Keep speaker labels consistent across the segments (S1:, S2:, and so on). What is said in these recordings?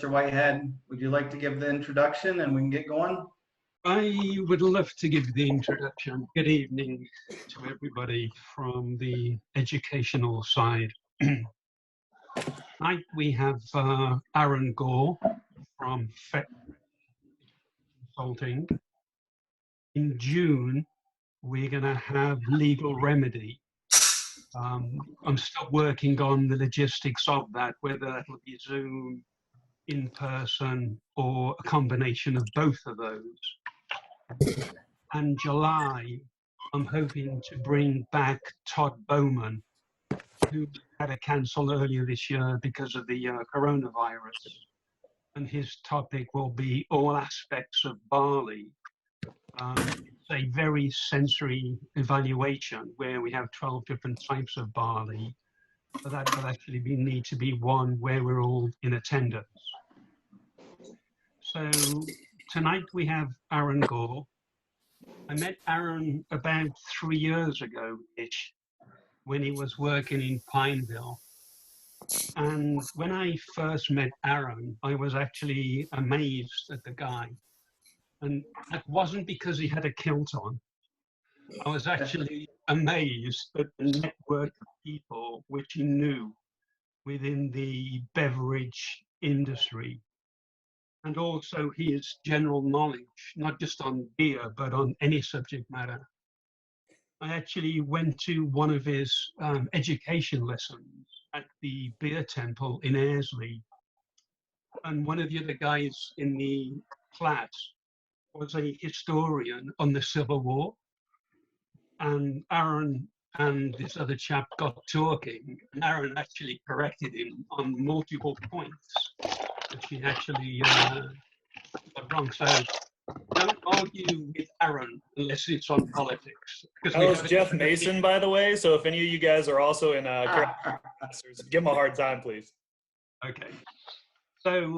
S1: Mr. Whitehead, would you like to give the introduction and we can get going?
S2: I would love to give the introduction. Good evening to everybody from the educational side. Tonight we have Aaron Gore from FET Consulting. In June, we're going to have Legal Remedy. I'm still working on the logistics of that, whether that will be Zoom, in person, or a combination of both of those. And July, I'm hoping to bring back Todd Bowman, who had to cancel earlier this year because of the coronavirus. And his topic will be all aspects of barley. It's a very sensory evaluation where we have 12 different types of barley. So that will actually need to be one where we're all in attendance. So tonight we have Aaron Gore. I met Aaron about 3 years ago-ish when he was working in Pineville. And when I first met Aaron, I was actually amazed at the guy. And that wasn't because he had a kilt on. I was actually amazed at the network of people which he knew within the beverage industry. And also his general knowledge, not just on beer, but on any subject matter. I actually went to one of his education lessons at the Beer Temple in Airsley. And one of the other guys in the class was a historian on the Civil War. And Aaron and this other chap got talking, and Aaron actually corrected him on multiple points, which he actually got wrong. So don't argue with Aaron unless it's on politics.
S3: That was Jeff Mason, by the way. So if any of you guys are also in give him a hard time, please.
S2: Okay. So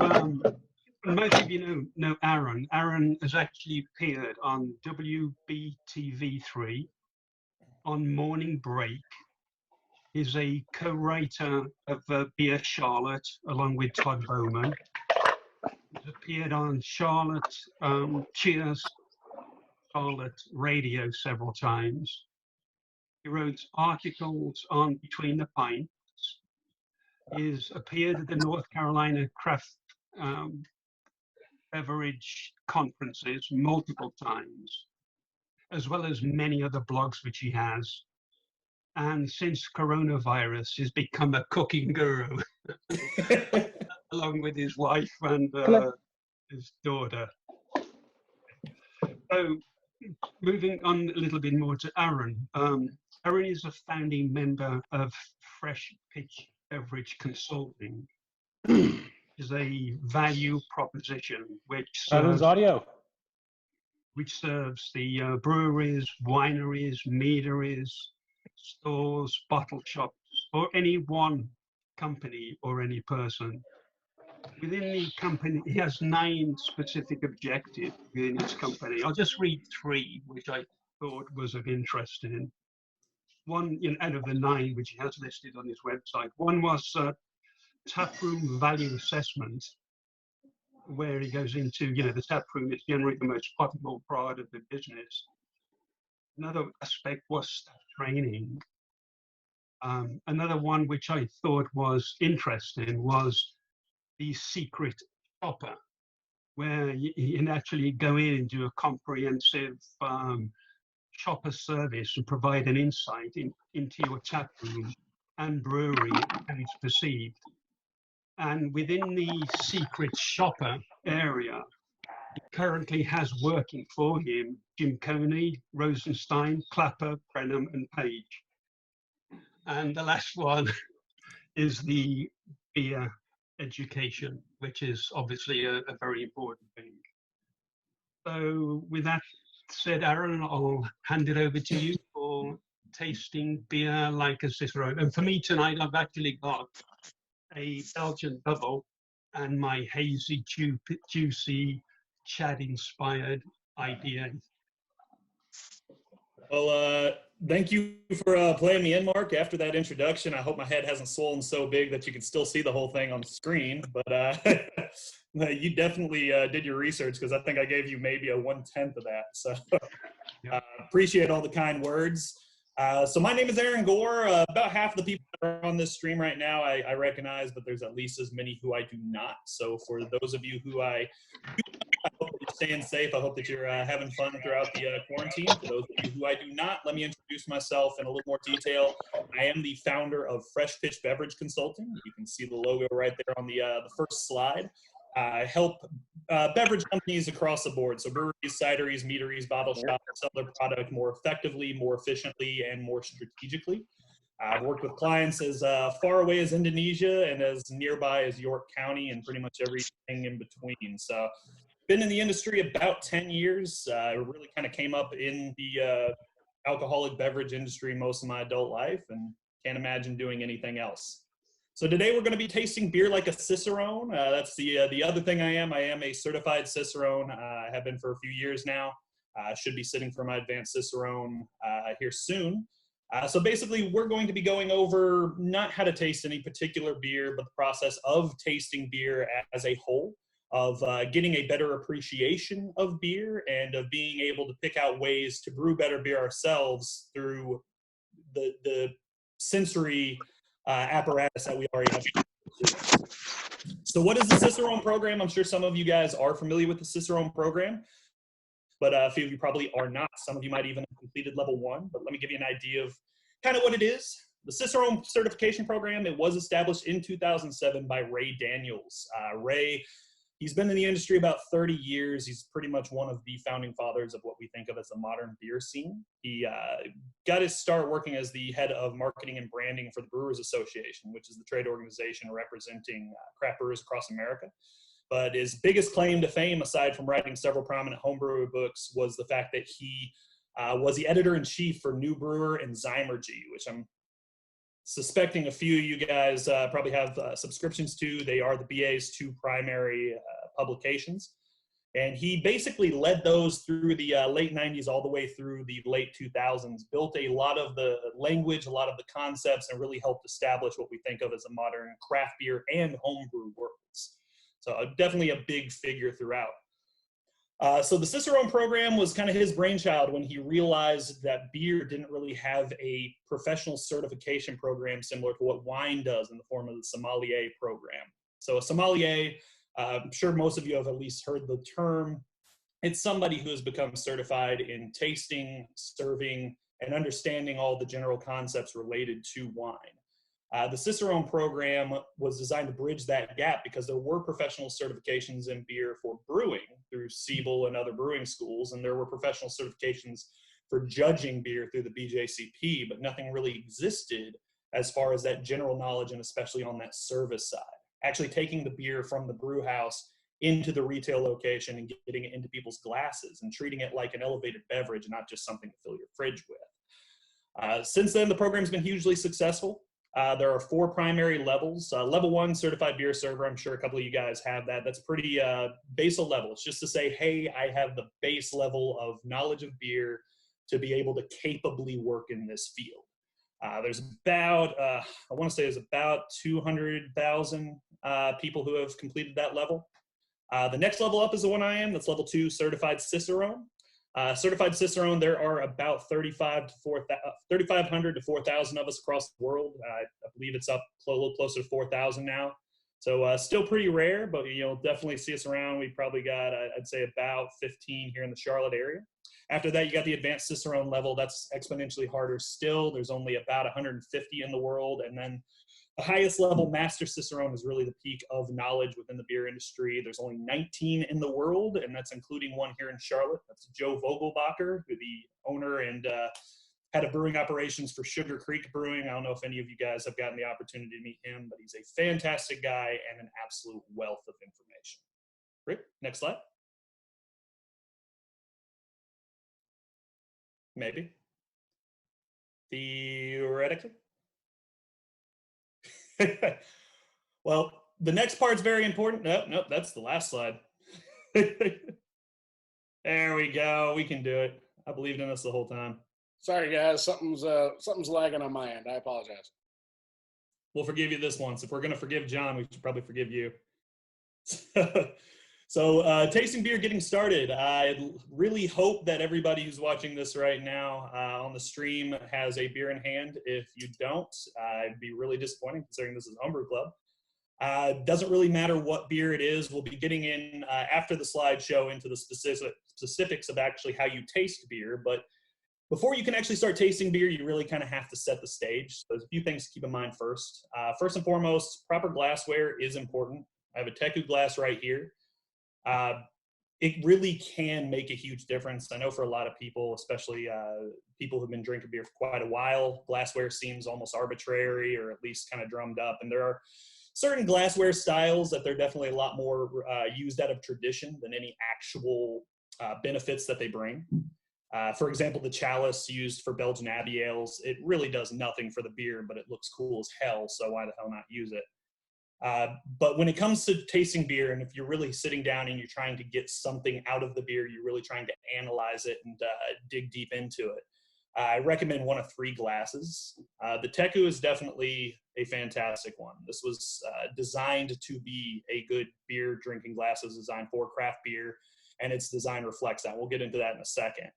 S2: most of you know Aaron. Aaron has actually appeared on WBTV3, on Morning Break. He's a co-writer of Beer Charlotte, along with Todd Bowman. He's appeared on Charlotte, Cheers, Charlotte Radio several times. He wrote articles on Between the Pints. He's appeared at the North Carolina Craft Beverage Conferences multiple times, as well as many other blogs which he has. And since coronavirus, he's become a cooking guru, along with his wife and his daughter. So moving on a little bit more to Aaron. Aaron is a founding member of Fresh Pitch Beverage Consulting. Is a value proposition which serves the breweries, wineries, meaderies, stores, bottle shops, or any one company or any person. Within the company, he has 9 specific objectives within his company. I'll just read 3, which I thought was of interest in. One, out of the 9 which he has listed on his website. One was taproom value assessment, where he goes into, the taproom is generally the most profitable part of the business. Another aspect was staff training. Another one which I thought was interesting was the secret shopper, where you can actually go in and do a comprehensive shopper service and provide an insight into your taproom and brewery and it's perceived. And within the secret shopper area, he currently has working for him Jim Coney, Rosenstein, Clapper, Brenham, and Page. And the last one is the beer education, which is obviously a very important thing. So with that said, Aaron, I'll hand it over to you for tasting beer like a Cicerone. And for me tonight, I've actually got a Belgian double and my hazy, juicy, Chad-inspired IPA.
S3: Well, Thank you for playing me in, Mark. After that introduction, I hope my head hasn't swollen so big that you can still see the whole thing on the screen. But you definitely did your research, because I think I gave you maybe a 1/10 of that. So appreciate all the kind words. So my name is Aaron Gore. About half the people that are on this stream right now, I recognize, but there's at least as many who I do not. So for those of you who I hope that you're staying safe. I hope that you're having fun throughout the quarantine. For those of you who I do not, let me introduce myself in a little more detail. I am the founder of Fresh Pitch Beverage Consulting. You can see the logo right there on the first slide. I help beverage companies across the board, so breweries, cideries, meaderies, bottle shops, sell their product more effectively, more efficiently, and more strategically. I've worked with clients as far away as Indonesia and as nearby as York County, and pretty much everything in between. So been in the industry about 10 years. I really kind of came up in the alcoholic beverage industry most of my adult life, and can't imagine doing anything else. So today we're going to be tasting beer like a Cicerone. That's the other thing I am. I am a certified Cicerone. I have been for a few years now. I should be sitting for my advanced Cicerone here soon. So basically, we're going to be going over not how to taste any particular beer, but the process of tasting beer as a whole, of getting a better appreciation of beer, and of being able to pick out ways to brew better beer ourselves through the sensory apparatus that we already have. So what is the Cicerone program? I'm sure some of you guys are familiar with the Cicerone program, but a few of you probably are not. Some of you might even have completed level 1, but let me give you an idea of kind of what it is. The Cicerone certification program, it was established in 2007 by Ray Daniels. Ray, he's been in the industry about 30 years. He's pretty much one of the founding fathers of what we think of as the modern beer scene. He got his start working as the head of marketing and branding for the Brewers Association, which is the trade organization representing craft brewers across America. But his biggest claim to fame, aside from writing several prominent homebrewer books, was the fact that he was the editor-in-chief for New Brewer and Zymergy, which I'm suspecting a few of you guys probably have subscriptions to. They are the BA's 2 primary publications. And he basically led those through the late 90s all the way through the late 2000s, built a lot of the language, a lot of the concepts, and really helped establish what we think of as a modern craft beer and homebrew worlds. So definitely a big figure throughout. So the Cicerone program was kind of his brainchild when he realized that beer didn't really have a professional certification program similar to what wine does in the form of the sommelier program. So a sommelier, I'm sure most of you have at least heard the term. It's somebody who has become certified in tasting, serving, and understanding all the general concepts related to wine. The Cicerone program was designed to bridge that gap because there were professional certifications in beer for brewing through Siebel and other brewing schools, and there were professional certifications for judging beer through the BJCP, but nothing really existed as far as that general knowledge, and especially on that service side. Actually taking the beer from the brew house into the retail location and getting it into people's glasses and treating it like an elevated beverage, not just something to fill your fridge with. Since then, the program's been hugely successful. There are 4 primary levels. Level 1, certified beer server. I'm sure a couple of you guys have that. That's pretty basal level. It's just to say, hey, I have the base level of knowledge of beer to be able to capably work in this field. There's about, I want to say there's about 200,000 people who have completed that level. The next level up is the one I am. That's level 2, certified Cicerone. Certified Cicerone, there are about 3,500 to 4,000 of us across the world. I believe it's up a little closer to 4,000 now. So still pretty rare, but you'll definitely see us around. We probably got, I'd say, about 15 here in the Charlotte area. After that, you got the advanced Cicerone level. That's exponentially harder still. There's only about 150 in the world. And then the highest level, Master Cicerone, is really the peak of knowledge within the beer industry. There's only 19 in the world, and that's including one here in Charlotte. That's Joe Vogelbacher, who the owner and head of brewing operations for Sugar Creek Brewing. I don't know if any of you guys have gotten the opportunity to meet him, but he's a fantastic guy and an absolute wealth of information. Great. Next slide. Maybe. Theoretically. Well, the next part's very important. Nope, that's the last slide. There we go. We can do it. I believed in us the whole time.
S4: Sorry, guys. Something's lagging on my end. I apologize.
S3: We'll forgive you this once. If we're going to forgive John, we should probably forgive you. So tasting beer getting started. I really hope that everybody who's watching this right now on the stream has a beer in hand. If you don't, it'd be really disappointing considering this is a homebrew club. Doesn't really matter what beer it is. We'll be getting in after the slideshow into the specifics of actually how you taste beer. But before you can actually start tasting beer, you really kind of have to set the stage. So there's a few things to keep in mind first. First and foremost, proper glassware is important. I have a Teku glass right here. It really can make a huge difference. I know for a lot of people, especially people who've been drinking beer for quite a while, glassware seems almost arbitrary or at least kind of drummed up. And there are certain glassware styles that they're definitely a lot more used out of tradition than any actual benefits that they bring. For example, the chalice used for Belgian Abbey ales, it really does nothing for the beer, but it looks cool as hell, so why the hell not use it? But when it comes to tasting beer, and if you're really sitting down and you're trying to get something out of the beer, you're really trying to analyze it and dig deep into it, I recommend one of three glasses. The Teku is definitely a fantastic one. This was designed to be a good beer drinking glass. It was designed for craft beer, and its design reflects that. We'll get into that in a second.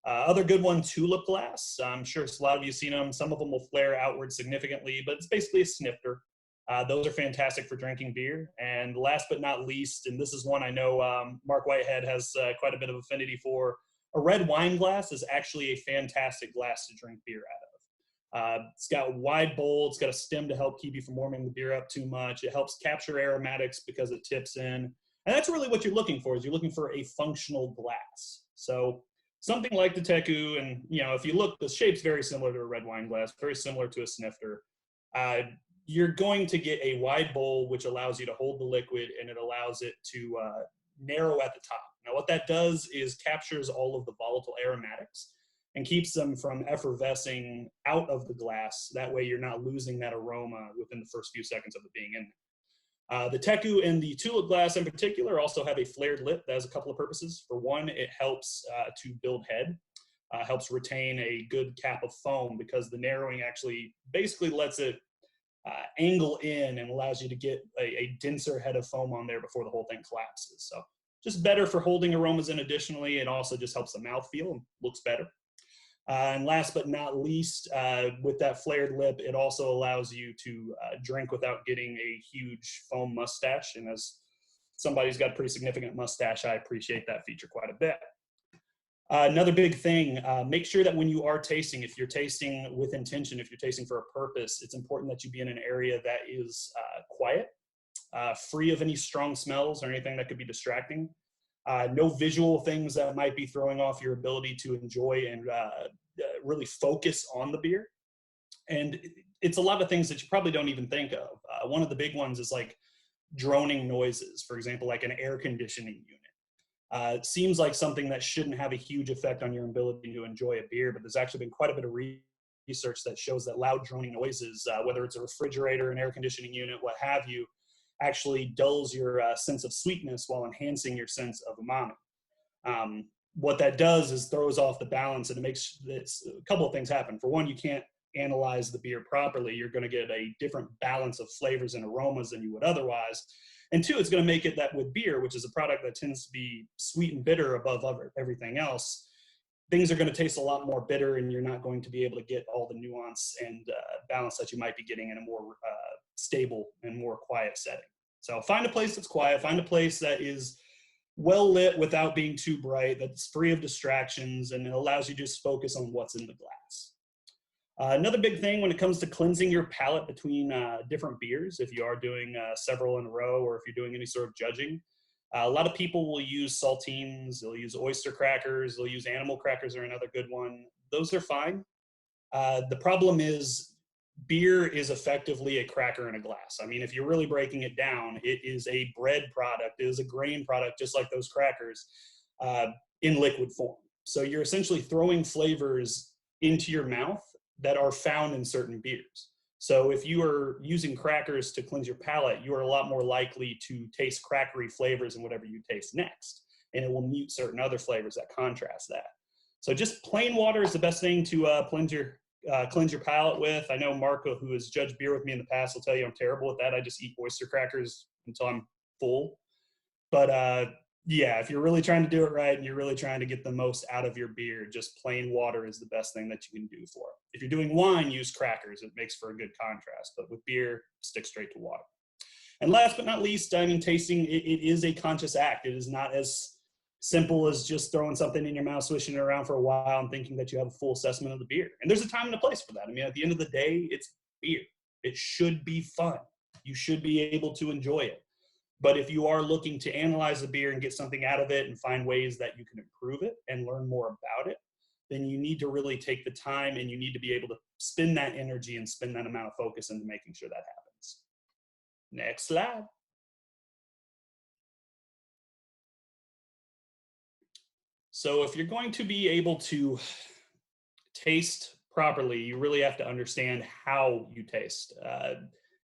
S3: Other good one, tulip glass. I'm sure a lot of you have seen them. Some of them will flare outward significantly, but it's basically a snifter. Those are fantastic for drinking beer. And last but not least, and this is one I know Mark Whitehead has quite a bit of affinity for, a red wine glass is actually a fantastic glass to drink beer out of. It's got a wide bowl. It's got a stem to help keep you from warming the beer up too much. It helps capture aromatics because it tips in. And that's really what you're looking for, is you're looking for a functional glass. So something like the Teku, and if you look, the shape's very similar to a red wine glass, very similar to a snifter. You're going to get a wide bowl, which allows you to hold the liquid, and it allows it to narrow at the top. Now, what that does is captures all of the volatile aromatics and keeps them from effervescing out of the glass. That way, you're not losing that aroma within the first few seconds of it being in there. The Teku and the tulip glass in particular also have a flared lip. That has a couple of purposes. For one, it helps to build head, helps retain a good cap of foam, because the narrowing actually basically lets it angle in and allows you to get a denser head of foam on there before the whole thing collapses. So just better for holding aromas in. Additionally, it also just helps the mouthfeel and looks better. And last but not least, with that flared lip, it also allows you to drink without getting a huge foam mustache. And as somebody who's got a pretty significant mustache, I appreciate that feature quite a bit. Another big thing, make sure that when you are tasting, if you're tasting with intention, if you're tasting for a purpose, it's important that you be in an area that is quiet, free of any strong smells or anything that could be distracting. No visual things that might be throwing off your ability to enjoy and really focus on the beer. And it's a lot of things that you probably don't even think of. One of the big ones is like droning noises, for example, like an air conditioning unit. It seems like something that shouldn't have a huge effect on your ability to enjoy a beer, but there's actually been quite a bit of research that shows that loud droning noises, whether it's a refrigerator, an air conditioning unit, what have you, actually dulls your sense of sweetness while enhancing your sense of umami. What that does is throws off the balance, and it makes this, a couple of things happen. For one, you can't analyze the beer properly. You're going to get a different balance of flavors and aromas than you would otherwise. And two, it's going to make it that with beer, which is a product that tends to be sweet and bitter above everything else, things are going to taste a lot more bitter, and you're not going to be able to get all the nuance and balance that you might be getting in a more stable and more quiet setting. So find a place that's quiet, find a place that is well lit without being too bright, that's free of distractions, and it allows you to just focus on what's in the glass. Another big thing when it comes to cleansing your palate between different beers, if you are doing several in a row, or if you're doing any sort of judging, a lot of people will use saltines, they'll use oyster crackers, they'll use animal crackers are another good one. Those are fine. The problem is beer is effectively a cracker in a glass. I mean, if you're really breaking it down, it is a bread product, it is a grain product, just like those crackers, in liquid form. So you're essentially throwing flavors into your mouth that are found in certain beers. So if you are using crackers to cleanse your palate, you are a lot more likely to taste crackery flavors in whatever you taste next. And it will mute certain other flavors that contrast that. So just plain water is the best thing to cleanse your palate with. I know Marco, who has judged beer with me in the past, will tell you I'm terrible at that. I just eat oyster crackers until I'm full. But yeah, if you're really trying to do it right and you're really trying to get the most out of your beer, just plain water is the best thing that you can do for it. If you're doing wine, use crackers. It makes for a good contrast. But with beer, stick straight to water. And last but not least, I mean, tasting, it is a conscious act. It is not as simple as just throwing something in your mouth, swishing it around for a while and thinking that you have a full assessment of the beer. And there's a time and a place for that. I mean, at the end of the day, it's beer. It should be fun. You should be able to enjoy it. But if you are looking to analyze the beer and get something out of it and find ways that you can improve it and learn more about it, then you need to really take the time and you need to be able to spend that energy and spend that amount of focus into making sure that happens. Next slide. So if you're going to be able to taste properly, you really have to understand how you taste.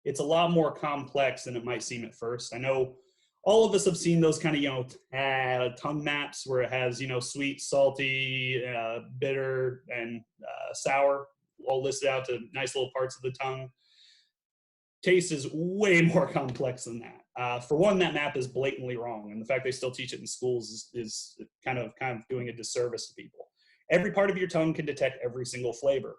S3: It's a lot more complex than it might seem at first. I know all of us have seen those kind of, tongue maps where it has, sweet, salty, bitter, and sour all listed out to nice little parts of the tongue. Taste is way more complex than that. For one, that map is blatantly wrong, and the fact they still teach it in schools is kind of doing a disservice to people. Every part of your tongue can detect every single flavor.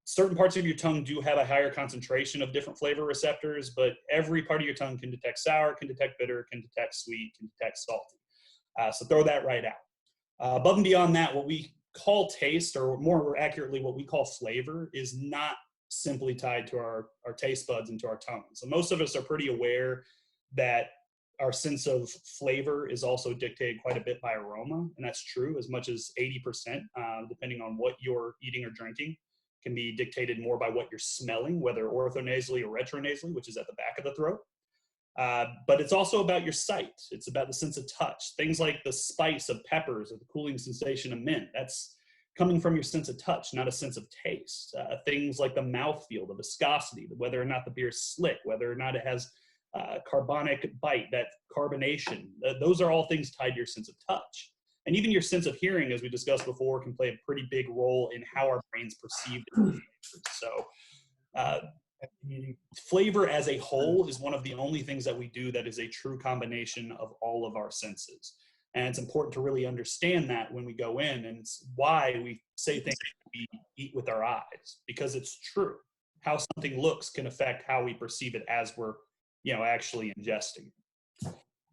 S3: Certain parts of your tongue do have a higher concentration of different flavor receptors, but every part of your tongue can detect sour, can detect bitter, can detect sweet, can detect salty. So throw that right out. Above and beyond that, what we call taste, or more accurately, what we call flavor, is not simply tied to our taste buds and to our tongue. So most of us are pretty aware that our sense of flavor is also dictated quite a bit by aroma, and that's true. As much as 80%, depending on what you're eating or drinking, can be dictated more by what you're smelling, whether orthonasally or retronasally, which is at the back of the throat. But it's also about your sight. It's about the sense of touch. Things like the spice of peppers or the cooling sensation of mint, that's coming from your sense of touch, not a sense of taste. Things like the mouthfeel, the viscosity, whether or not the beer is slick, whether or not it has carbonic bite, that carbonation, those are all things tied to your sense of touch. And even your sense of hearing, as we discussed before, can play a pretty big role in how our brains perceive it. So flavor as a whole is one of the only things that we do that is a true combination of all of our senses. And it's important to really understand that when we go in, and it's why we say things we eat with our eyes, because it's true. How something looks can affect how we perceive it as we're, actually ingesting.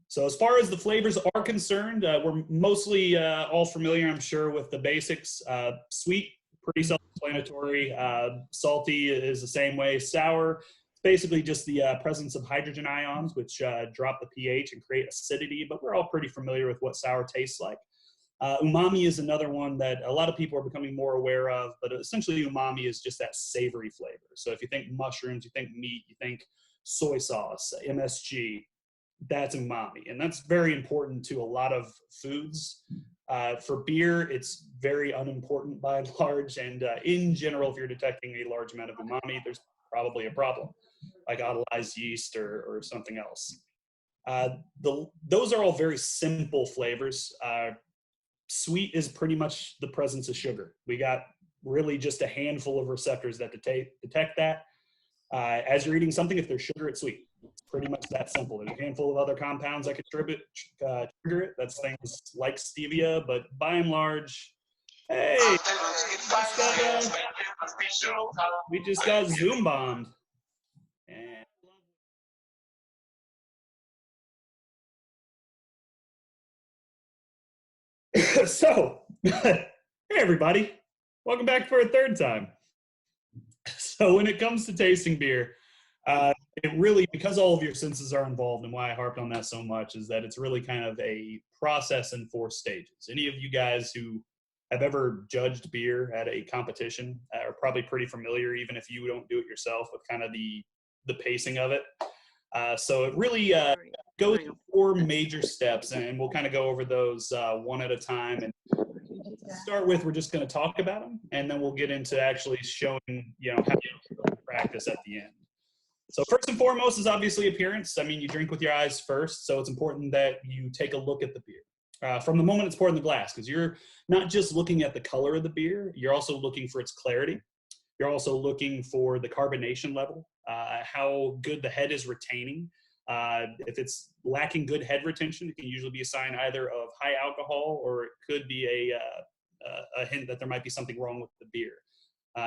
S3: So as far as the flavors are concerned, we're mostly all familiar, I'm sure, with the basics. Sweet, pretty self-explanatory. Salty is the same way. Sour, basically just the presence of hydrogen ions, which drop the pH and create acidity, but we're all pretty familiar with what sour tastes like. Umami is another one that a lot of people are becoming more aware of, but essentially umami is just that savory flavor. So if you think mushrooms, you think meat, you think soy sauce, MSG, that's umami. And that's very important to a lot of foods. For beer, it's very unimportant by and large. And in general, if you're detecting a large amount of umami, there's probably a problem, like autolyzed yeast or something else. Those are all very simple flavors. Sweet is pretty much the presence of sugar. We got really just a handful of receptors that detect that. As you're eating something, if there's sugar, it's sweet. It's pretty much that simple. There's a handful of other compounds that could trigger it. That's things like stevia, but by and large, hey, we just got Zoom bombed. So, hey everybody, welcome back for a third time. So when it comes to tasting beer, it really, because all of your senses are involved, and why I harped on that so much is that it's really kind of a process in 4 stages. Any of you guys who have ever judged beer at a competition are probably pretty familiar, even if you don't do it yourself, with kind of the pacing of it. So it really goes through 4 major steps, and we'll kind of go over those one at a time. And to start with, we're just going to talk about them, and then we'll get into actually showing, how to practice at the end. So first and foremost is obviously appearance. I mean, you drink with your eyes first, so it's important that you take a look at the beer. from the moment it's poured in the glass, because you're not just looking at the color of the beer, you're also looking for its clarity. You're also looking for the carbonation level, how good the head is retaining. If it's lacking good head retention, it can usually be a sign either of high alcohol, or it could be a hint that there might be something wrong with the beer.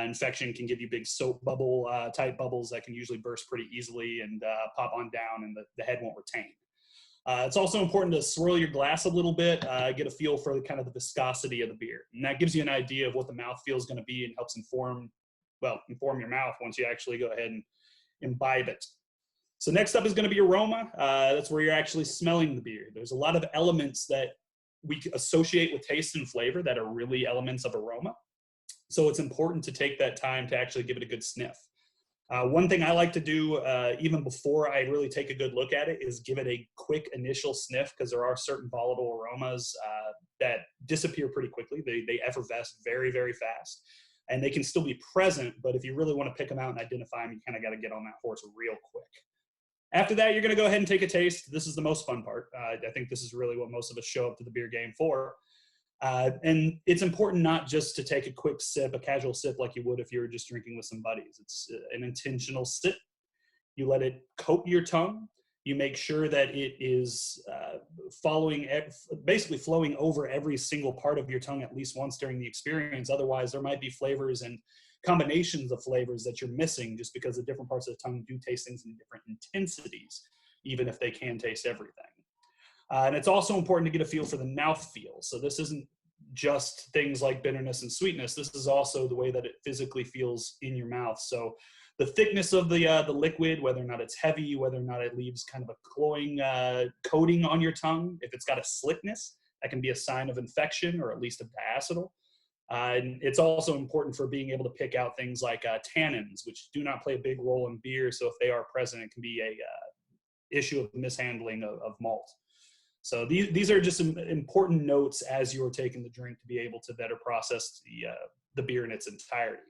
S3: Infection can give you big soap bubble type bubbles that can usually burst pretty easily and pop on down, and the head won't retain. It's also important to swirl your glass a little bit, get a feel for the kind of the viscosity of the beer. And that gives you an idea of what the mouthfeel is going to be, and helps inform your mouth once you actually go ahead and imbibe it. So next up is going to be aroma. That's where you're actually smelling the beer. There's a lot of elements that we associate with taste and flavor that are really elements of aroma. So it's important to take that time to actually give it a good sniff. One thing I like to do, even before I really take a good look at it, is give it a quick initial sniff, because there are certain volatile aromas that disappear pretty quickly. They effervesce very, very fast, and they can still be present, but if you really want to pick them out and identify them, you kind of got to get on that horse real quick. After that, you're going to go ahead and take a taste. This is the most fun part. I think this is really what most of us show up to the beer game for. And it's important not just to take a quick sip, a casual sip like you would if you were just drinking with some buddies. It's an intentional sip. You let it coat your tongue. You make sure that it is basically flowing over every single part of your tongue at least once during the experience. Otherwise, there might be flavors and combinations of flavors that you're missing, just because the different parts of the tongue do taste things in different intensities, even if they can taste everything. And it's also important to get a feel for the mouthfeel. So this isn't just things like bitterness and sweetness. This is also the way that it physically feels in your mouth. So the thickness of the liquid, whether or not it's heavy, whether or not it leaves kind of a cloying coating on your tongue. If it's got a slickness, that can be a sign of infection, or at least of diacetyl. And it's also important for being able to pick out things like tannins, which do not play a big role in beer. So if they are present, it can be a issue of mishandling of malt. So these are just some important notes as you're taking the drink to be able to better process the beer in its entirety.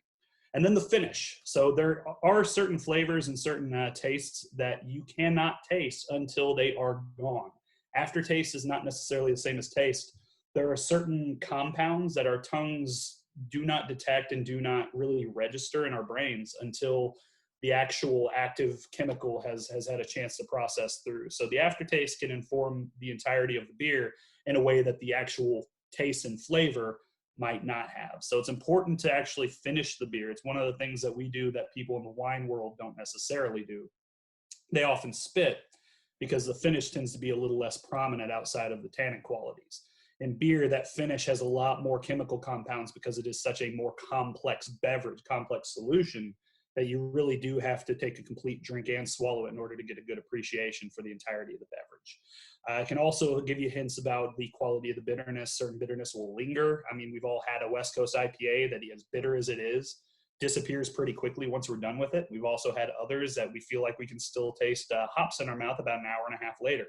S3: And then the finish. So there are certain flavors and certain tastes that you cannot taste until they are gone. Aftertaste is not necessarily the same as taste. There are certain compounds that our tongues do not detect and do not really register in our brains until the actual active chemical has had a chance to process through. So the aftertaste can inform the entirety of the beer in a way that the actual taste and flavor might not have. So it's important to actually finish the beer. It's one of the things that we do that people in the wine world don't necessarily do. They often spit, because the finish tends to be a little less prominent outside of the tannic qualities. In beer, that finish has a lot more chemical compounds, because it is such a more complex beverage, complex solution, that you really do have to take a complete drink and swallow it in order to get a good appreciation for the entirety of the beverage. It can also give you hints about the quality of the bitterness. Certain bitterness will linger. I mean, we've all had a West Coast IPA that, as bitter as it is, disappears pretty quickly once we're done with it. We've also had others that we feel like we can still taste hops in our mouth about an hour and a half later.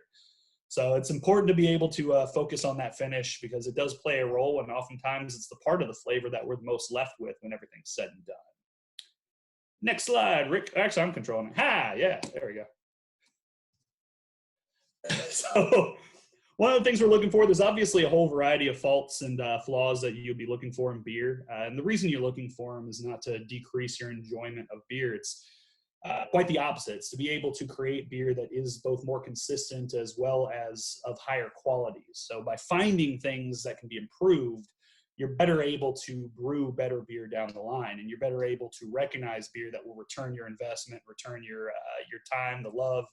S3: So it's important to be able to focus on that finish, because it does play a role, and oftentimes it's the part of the flavor that we're the most left with when everything's said and done. Next slide, Rick. Actually, I'm controlling it. Yeah, there we go. So one of the things we're looking for, there's obviously a whole variety of faults and flaws that you'll be looking for in beer. And the reason you're looking for them is not to decrease your enjoyment of beer. It's quite the opposite. It's to be able to create beer that is both more consistent as well as of higher quality. So by finding things that can be improved, you're better able to brew better beer down the line, and you're better able to recognize beer that will return your investment, return your time, the love,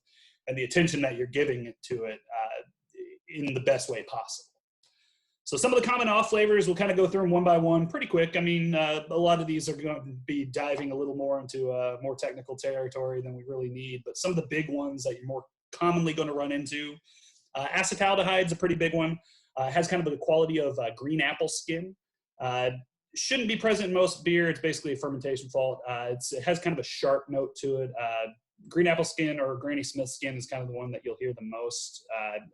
S3: and the attention that you're giving it to it in the best way possible. So some of the common off flavors, we'll kind of go through them one by one pretty quick. I mean, a lot of these are going to be diving a little more into more technical territory than we really need, but some of the big ones that you're more commonly going to run into, acetaldehyde is a pretty big one. Has kind of the quality of green apple skin. Shouldn't be present in most beer. It's basically a fermentation fault. It has kind of a sharp note to it. Green apple skin or Granny Smith skin is kind of the one that you'll hear the most.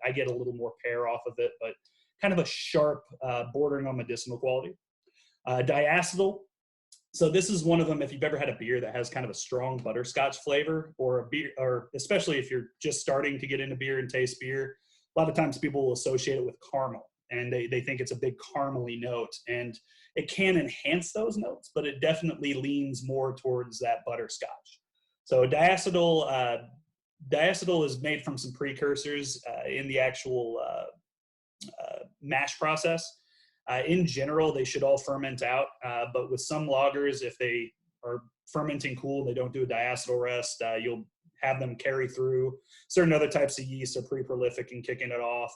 S3: I get a little more pear off of it, but kind of a sharp, bordering on medicinal quality. Diacetyl. So this is one of them. If you've ever had a beer that has kind of a strong butterscotch flavor, or a beer, or especially if you're just starting to get into beer and taste beer, a lot of times people will associate it with caramel. and they think it's a big caramely note, and it can enhance those notes, but it definitely leans more towards that butterscotch. So diacetyl is made from some precursors in the actual mash process. In general, they should all ferment out, but with some lagers, if they are fermenting cool, they don't do a diacetyl rest, you'll have them carry through. Certain other types of yeast are pretty prolific in kicking it off.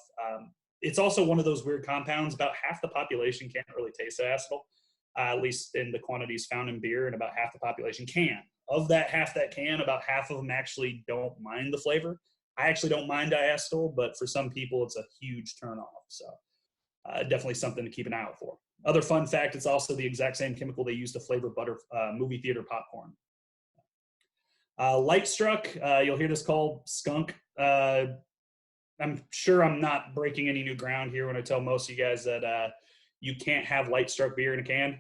S3: It's also one of those weird compounds. About half the population can't really taste diacetyl, at least in the quantities found in beer, and about half the population can. Of that half that can, about half of them actually don't mind the flavor. I actually don't mind diacetyl, but for some people, it's a huge turnoff. So definitely something to keep an eye out for. Other fun fact, it's also the exact same chemical they use to flavor movie theater popcorn. Light struck, you'll hear this called skunk. I'm sure I'm not breaking any new ground here when I tell most of you guys that you can't have light struck beer in a can.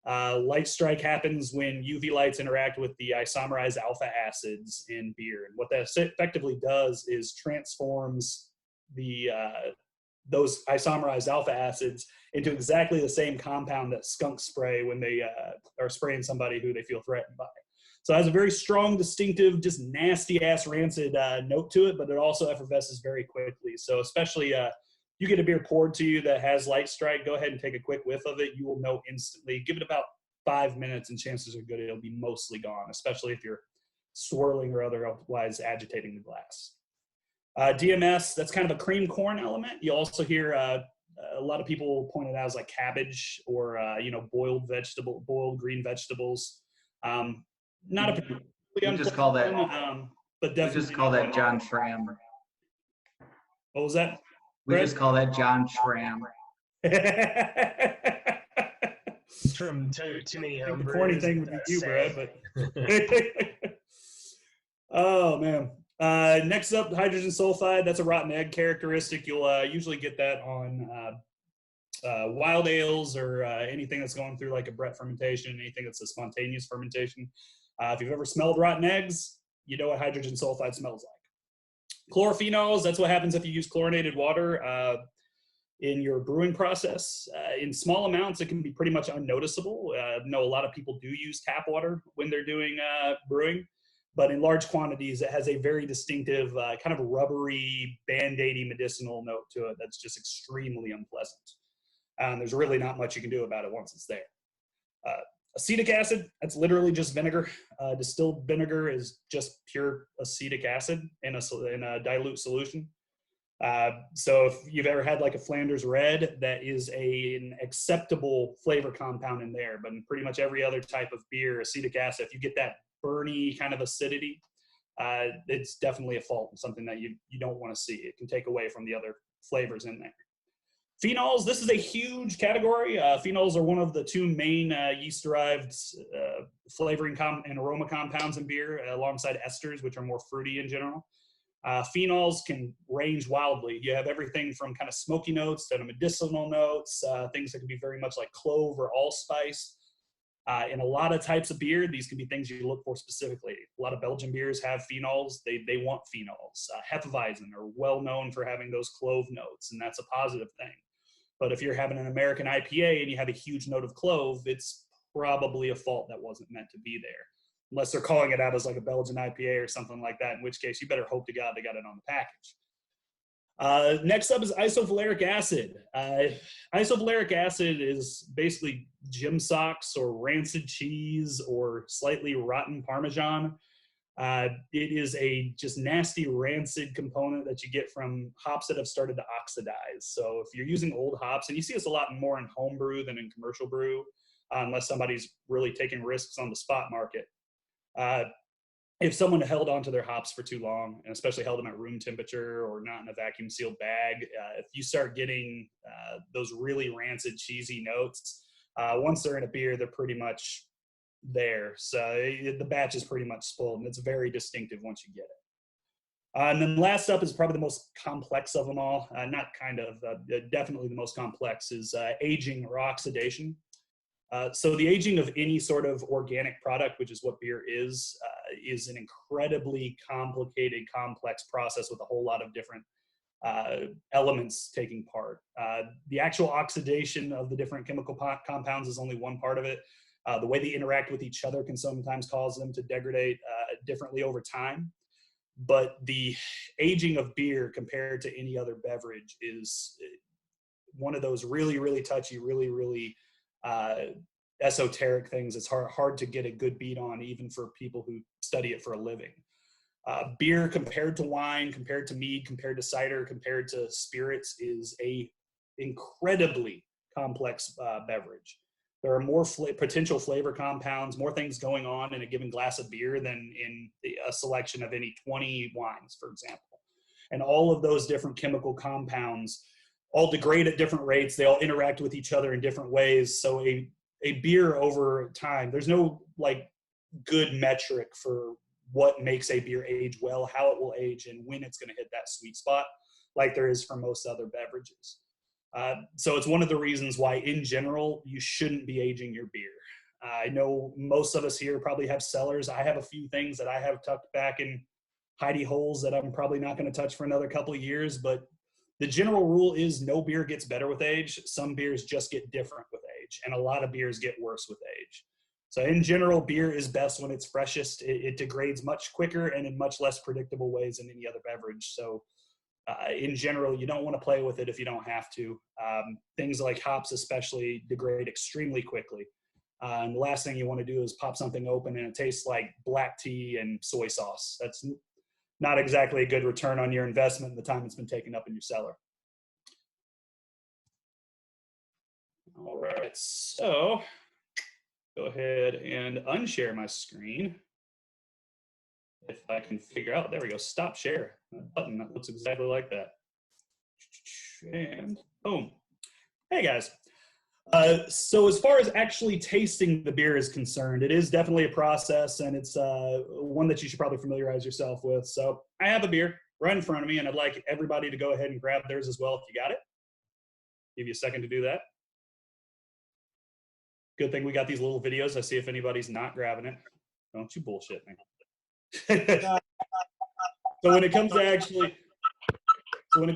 S3: Light strike happens when UV lights interact with the isomerized alpha acids in beer. And what that effectively does is transforms those isomerized alpha acids into exactly the same compound that skunks spray when they are spraying somebody who they feel threatened by. So it has a very strong, distinctive, just nasty-ass rancid note to it, but it also effervesces very quickly. So especially you get a beer poured to you that has light strike, go ahead and take a quick whiff of it. You will know instantly. Give it about 5 minutes and chances are good it'll be mostly gone, especially if you're swirling or otherwise agitating the glass. DMS, that's kind of a cream corn element. You also hear a lot of people point it out as like cabbage or boiled green vegetables. Not a particularly
S1: we just call that
S3: but definitely
S1: we just call that John Schramm.
S3: What was that?
S1: We just call that John Schramm.
S5: From too many
S3: The corny thing would be you, Brad, but oh man. Next up, hydrogen sulfide. That's a rotten egg characteristic. You'll usually get that on wild ales or anything that's going through like a Brett fermentation, anything that's a spontaneous fermentation. If you've ever smelled rotten eggs, you know what hydrogen sulfide smells like. Chlorophenols, that's what happens if you use chlorinated water in your brewing process. In small amounts, it can be pretty much unnoticeable. I know a lot of people do use tap water when they're doing brewing, but in large quantities, it has a very distinctive kind of rubbery, band-aidy medicinal note to it that's just extremely unpleasant. There's really not much you can do about it once it's there. Acetic acid, that's literally just vinegar. Distilled vinegar is just pure acetic acid in a dilute solution. So if you've ever had like a Flanders Red, that is an acceptable flavor compound in there, but in pretty much every other type of beer, acetic acid, if you get that burny kind of acidity, it's definitely a fault and something that you don't want to see. It can take away from the other flavors in there. Phenols, this is a huge category. Phenols are one of the two main yeast-derived flavoring and aroma compounds in beer, alongside esters, which are more fruity in general. Phenols can range wildly. You have everything from kind of smoky notes to medicinal notes, things that can be very much like clove or allspice. In a lot of types of beer, these can be things you look for specifically. A lot of Belgian beers have phenols. They want phenols. Hefeweizen are well known for having those clove notes, and that's a positive thing. But if you're having an American IPA and you have a huge note of clove, it's probably a fault that wasn't meant to be there. Unless they're calling it out as like a Belgian IPA or something like that, in which case you better hope to God they got it on the package. Next up is isovaleric acid. Isovaleric acid is basically gym socks or rancid cheese or slightly rotten Parmesan. It is a just nasty rancid component that you get from hops that have started to oxidize. So if you're using old hops, and you see this a lot more in home brew than in commercial brew, unless somebody's really taking risks on the spot market. If someone held onto their hops for too long, and especially held them at room temperature or not in a vacuum sealed bag, if you start getting those really rancid, cheesy notes, once they're in a beer, they're pretty much there. So the batch is pretty much spoiled, and it's very distinctive once you get it. And then last up is probably the most complex of them all. Definitely the most complex is aging or oxidation. So the aging of any sort of organic product, which is what beer is an incredibly complicated, complex process with a whole lot of different elements taking part. The actual oxidation of the different chemical compounds is only one part of it. The way they interact with each other can sometimes cause them to degrade differently over time. But the aging of beer compared to any other beverage is one of those really, really touchy, really, really esoteric things. It's hard to get a good beat on, even for people who study it for a living. Beer compared to wine, compared to mead, compared to cider, compared to spirits is a incredibly complex beverage. There are more potential flavor compounds, more things going on in a given glass of beer than in a selection of any 20 wines, for example. And all of those different chemical compounds all degrade at different rates. They all interact with each other in different ways. So a beer over time, there's no like good metric for what makes a beer age well, how it will age, and when it's going to hit that sweet spot, like there is for most other beverages. So it's one of the reasons why, in general, you shouldn't be aging your beer. I know most of us here probably have cellars. I have a few things that I have tucked back in hidey holes that I'm probably not going to touch for another couple of years, but the general rule is no beer gets better with age. Some beers just get different with age, and a lot of beers get worse with age. So in general, beer is best when it's freshest. It degrades much quicker and in much less predictable ways than any other beverage. So in general, you don't want to play with it if you don't have to. Things like hops especially degrade extremely quickly. And the last thing you want to do is pop something open and it tastes like black tea and soy sauce. That's not exactly a good return on your investment and the time it's been taken up in your cellar. All right, so go ahead and unshare my screen. If I can figure out, there we go, stop share. That button that looks exactly like that. And boom. Hey guys. So as far as actually tasting the beer is concerned, it is definitely a process, and it's one that you should probably familiarize yourself with. So I have a beer right in front of me, and I'd like everybody to go ahead and grab theirs as well if you got it. Give you a second to do that. Good thing we got these little videos. I see if anybody's not grabbing it. Don't you bullshit me. So when it comes to actually, who do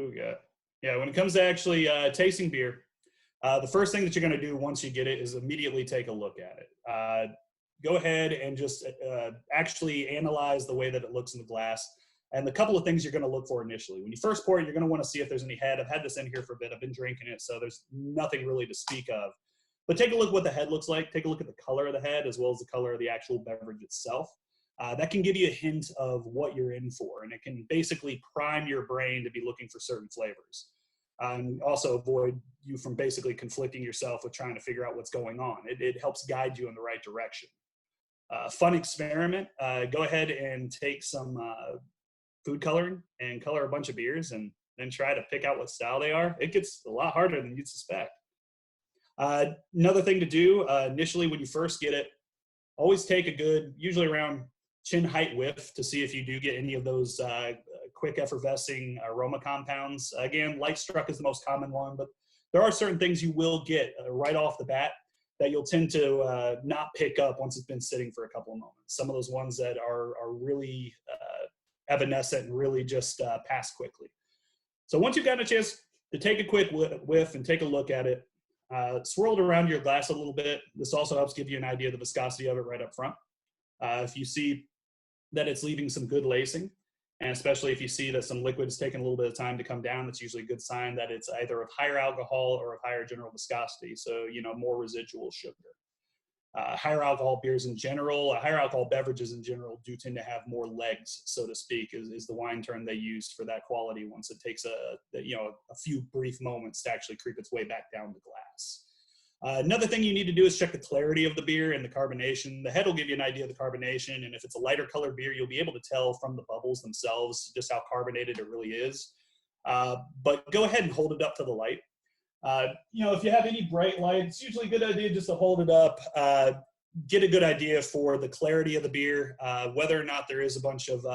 S3: we got? Yeah, when it comes to actually tasting beer, the first thing that you're going to do once you get it is immediately take a look at it. Go ahead and just actually analyze the way that it looks in the glass. And the couple of things you're going to look for initially. When you first pour it, you're going to want to see if there's any head. I've had this in here for a bit. I've been drinking it, so there's nothing really to speak of. But take a look at what the head looks like. Take a look at the color of the head as well as the color of the actual beverage itself. That can give you a hint of what you're in for, and it can basically prime your brain to be looking for certain flavors. And also avoid you from basically conflicting yourself with trying to figure out what's going on. It helps guide you in the right direction. Fun experiment, go ahead and take some food coloring and color a bunch of beers and then try to pick out what style they are. It gets a lot harder than you'd suspect. Another thing to do initially when you first get it, always take a good, usually around chin height whiff to see if you do get any of those quick effervescing aroma compounds. Again, light struck is the most common one, but there are certain things you will get right off the bat that you'll tend to not pick up once it's been sitting for a couple of moments. Some of those ones that are really evanescent and really just pass quickly. So once you've gotten a chance to take a quick whiff and take a look at it, swirl it around your glass a little bit. This also helps give you an idea of the viscosity of it right up front. If you see that it's leaving some good lacing, and especially if you see that some liquid is taking a little bit of time to come down, that's usually a good sign that it's either of higher alcohol or of higher general viscosity, so more residual sugar. Higher alcohol beers in general, higher alcohol beverages in general do tend to have more legs, so to speak, is the wine term they use for that quality once it takes a few brief moments to actually creep its way back down the glass. Another thing you need to do is check the clarity of the beer and the carbonation. The head will give you an idea of the carbonation, and if it's a lighter colored beer, you'll be able to tell from the bubbles themselves just how carbonated it really is. But go ahead and hold it up to the light. If you have any bright light, it's usually a good idea just to hold it up, get a good idea for the clarity of the beer, whether or not there is a bunch of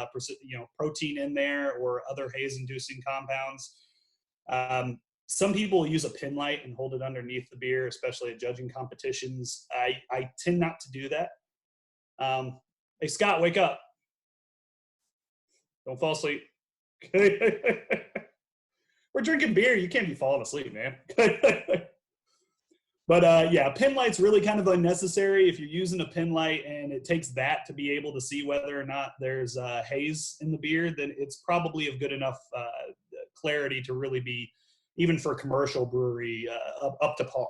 S3: protein in there or other haze-inducing compounds. Some people use a pin light and hold it underneath the beer, especially at judging competitions. I tend not to do that. Hey, Scott, wake up. Don't fall asleep. We're drinking beer. You can't be falling asleep, man. But yeah, a pin light's really kind of unnecessary if you're using a pin light and it takes that to be able to see whether or not there's haze in the beer, then it's probably of good enough clarity to really be, even for a commercial brewery, up to par.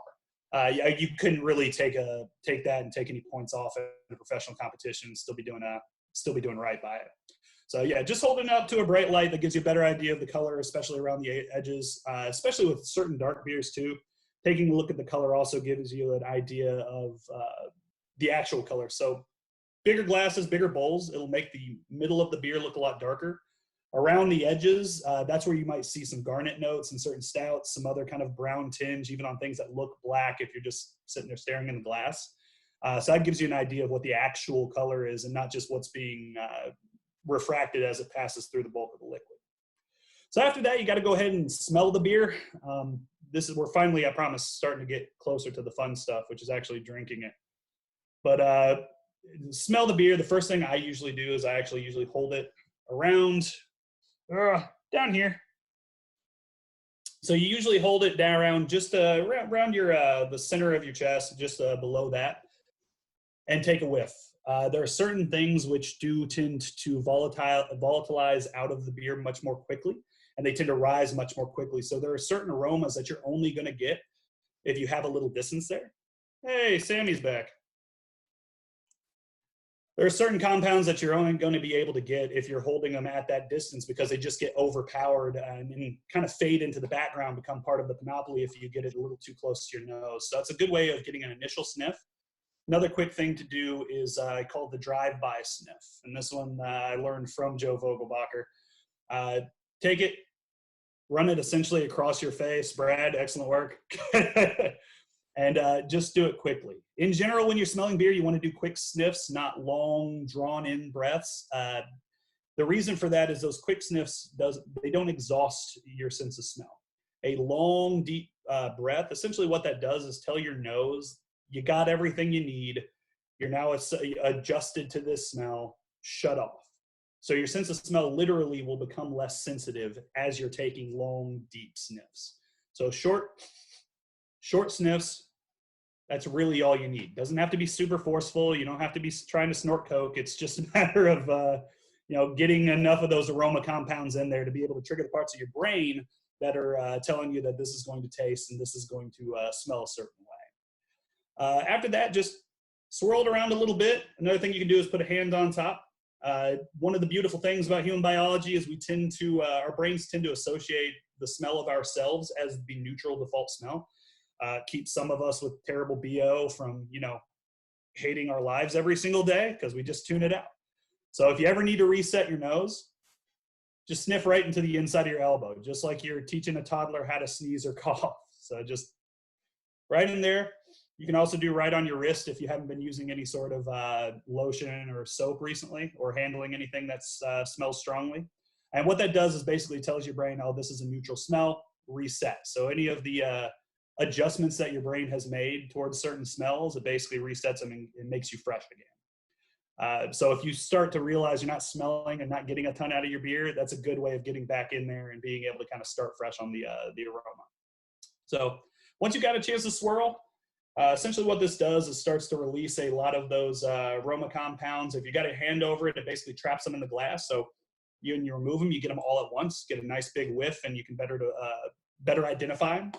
S3: You couldn't really take that and take any points off in a professional competition and still be doing right by it. So yeah, just holding it up to a bright light that gives you a better idea of the color, especially around the edges, especially with certain dark beers too. Taking a look at the color also gives you an idea of the actual color. So bigger glasses, bigger bowls, it'll make the middle of the beer look a lot darker. Around the edges, that's where you might see some garnet notes in certain stouts, some other kind of brown tinge, even on things that look black if you're just sitting there staring in the glass. So that gives you an idea of what the actual color is and not just what's being refracted as it passes through the bulk of the liquid. So after that, you got to go ahead and smell the beer. We're finally, I promise, starting to get closer to the fun stuff, which is actually drinking it. But smell the beer. The first thing I usually do is I actually usually hold it around down here. So you usually hold it down around just around your the center of your chest, just below that, and take a whiff. There are certain things which do tend to volatilize out of the beer much more quickly, and they tend to rise much more quickly. So there are certain aromas that you're only going to get if you have a little distance there. Hey, Sammy's back. There are certain compounds that you're only going to be able to get if you're holding them at that distance because they just get overpowered and kind of fade into the background, become part of the panoply if you get it a little too close to your nose. So that's a good way of getting an initial sniff. Another quick thing to do is called the drive-by sniff. And this one I learned from Joe Vogelbacher. Take it, run it essentially across your face. Brad, excellent work. And just do it quickly. In general, when you're smelling beer, you want to do quick sniffs, not long, drawn-in breaths. The reason for that is those quick sniffs, they don't exhaust your sense of smell. A long, deep breath, essentially what that does is tell your nose, you got everything you need. You're now adjusted to this smell. Shut off. So your sense of smell literally will become less sensitive as you're taking long, deep sniffs. So short sniffs, that's really all you need. Doesn't have to be super forceful. You don't have to be trying to snort Coke. It's just a matter of getting enough of those aroma compounds in there to be able to trigger the parts of your brain that are telling you that this is going to taste and this is going to smell a certain way. After that, just swirl it around a little bit. Another thing you can do is put a hand on top. One of the beautiful things about human biology is our brains tend to associate the smell of ourselves as the neutral default smell. Keeps some of us with terrible BO from, hating our lives every single day because we just tune it out. So if you ever need to reset your nose, just sniff right into the inside of your elbow, just like you're teaching a toddler how to sneeze or cough. So just right in there. You can also do right on your wrist if you haven't been using any sort of lotion or soap recently or handling anything that smells strongly. And what that does is basically tells your brain, oh, this is a neutral smell, reset. So any of the adjustments that your brain has made towards certain smells, it basically resets them and it makes you fresh again. So if you start to realize you're not smelling and not getting a ton out of your beer, that's a good way of getting back in there and being able to kind of start fresh on the aroma. So once you've got a chance to swirl, essentially what this does is starts to release a lot of those aroma compounds. If you got a hand over it, it basically traps them in the glass. So when you remove them, you get them all at once, get a nice big whiff, and you can better identify them.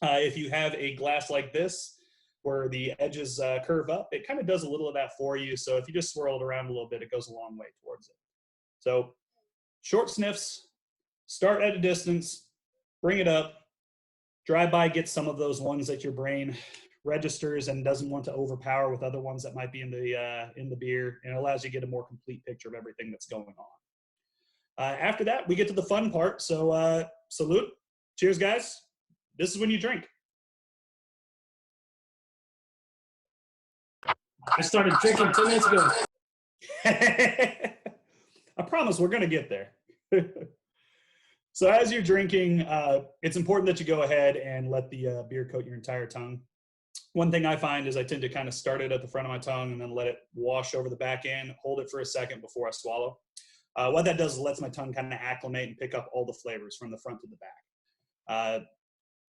S3: If you have a glass like this, where the edges curve up, it kind of does a little of that for you. So if you just swirl it around a little bit, it goes a long way towards it. So short sniffs, start at a distance, bring it up, drive by, get some of those ones that your brain registers and doesn't want to overpower with other ones that might be in the beer, and it allows you to get a more complete picture of everything that's going on. After that, we get to the fun part. So salute. Cheers, guys. This is when you drink.
S4: I started drinking 10 minutes ago.
S3: I promise we're going to get there. So as you're drinking, it's important that you go ahead and let the beer coat your entire tongue. One thing I find is I tend to kind of start it at the front of my tongue and then let it wash over the back end, hold it for a second before I swallow. What that does is lets my tongue kind of acclimate and pick up all the flavors from the front to the back.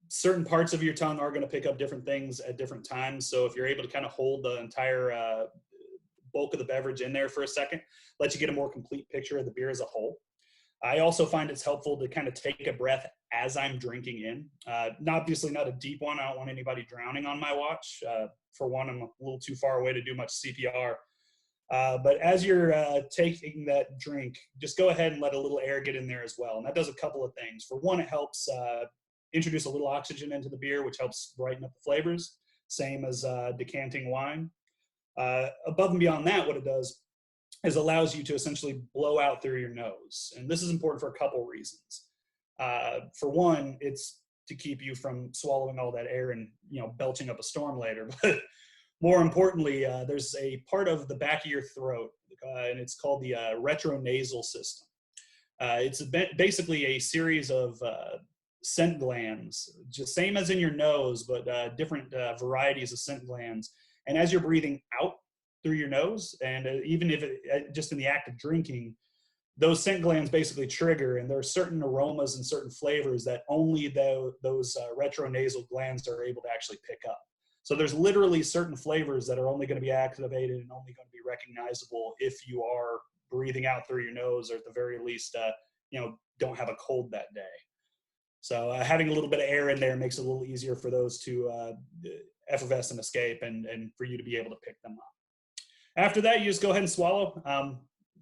S3: Certain parts of your tongue are going to pick up different things at different times. So if you're able to kind of hold the entire bulk of the beverage in there for a second, lets you get a more complete picture of the beer as a whole. I also find it's helpful to kind of take a breath as I'm drinking in. Obviously not a deep one. I don't want anybody drowning on my watch. For one, I'm a little too far away to do much CPR. But as you're taking that drink, just go ahead and let a little air get in there as well. And that does a couple of things. For one, it helps introduce a little oxygen into the beer, which helps brighten up the flavors, same as decanting wine. Above and beyond that, what it does is allows you to essentially blow out through your nose. And this is important for a couple reasons. For one, it's to keep you from swallowing all that air and, belching up a storm later. But more importantly, there's a part of the back of your throat, and it's called the retronasal system. It's basically a series of scent glands, just same as in your nose, but different varieties of scent glands. And as you're breathing out through your nose, and even if just in the act of drinking, those scent glands basically trigger, and there are certain aromas and certain flavors that only those retronasal glands are able to actually pick up. So there's literally certain flavors that are only going to be activated and only going to be recognizable if you are breathing out through your nose, or at the very least, don't have a cold that day. So having a little bit of air in there makes it a little easier for those to effervesce and escape, and for you to be able to pick them up. After that, you just go ahead and swallow.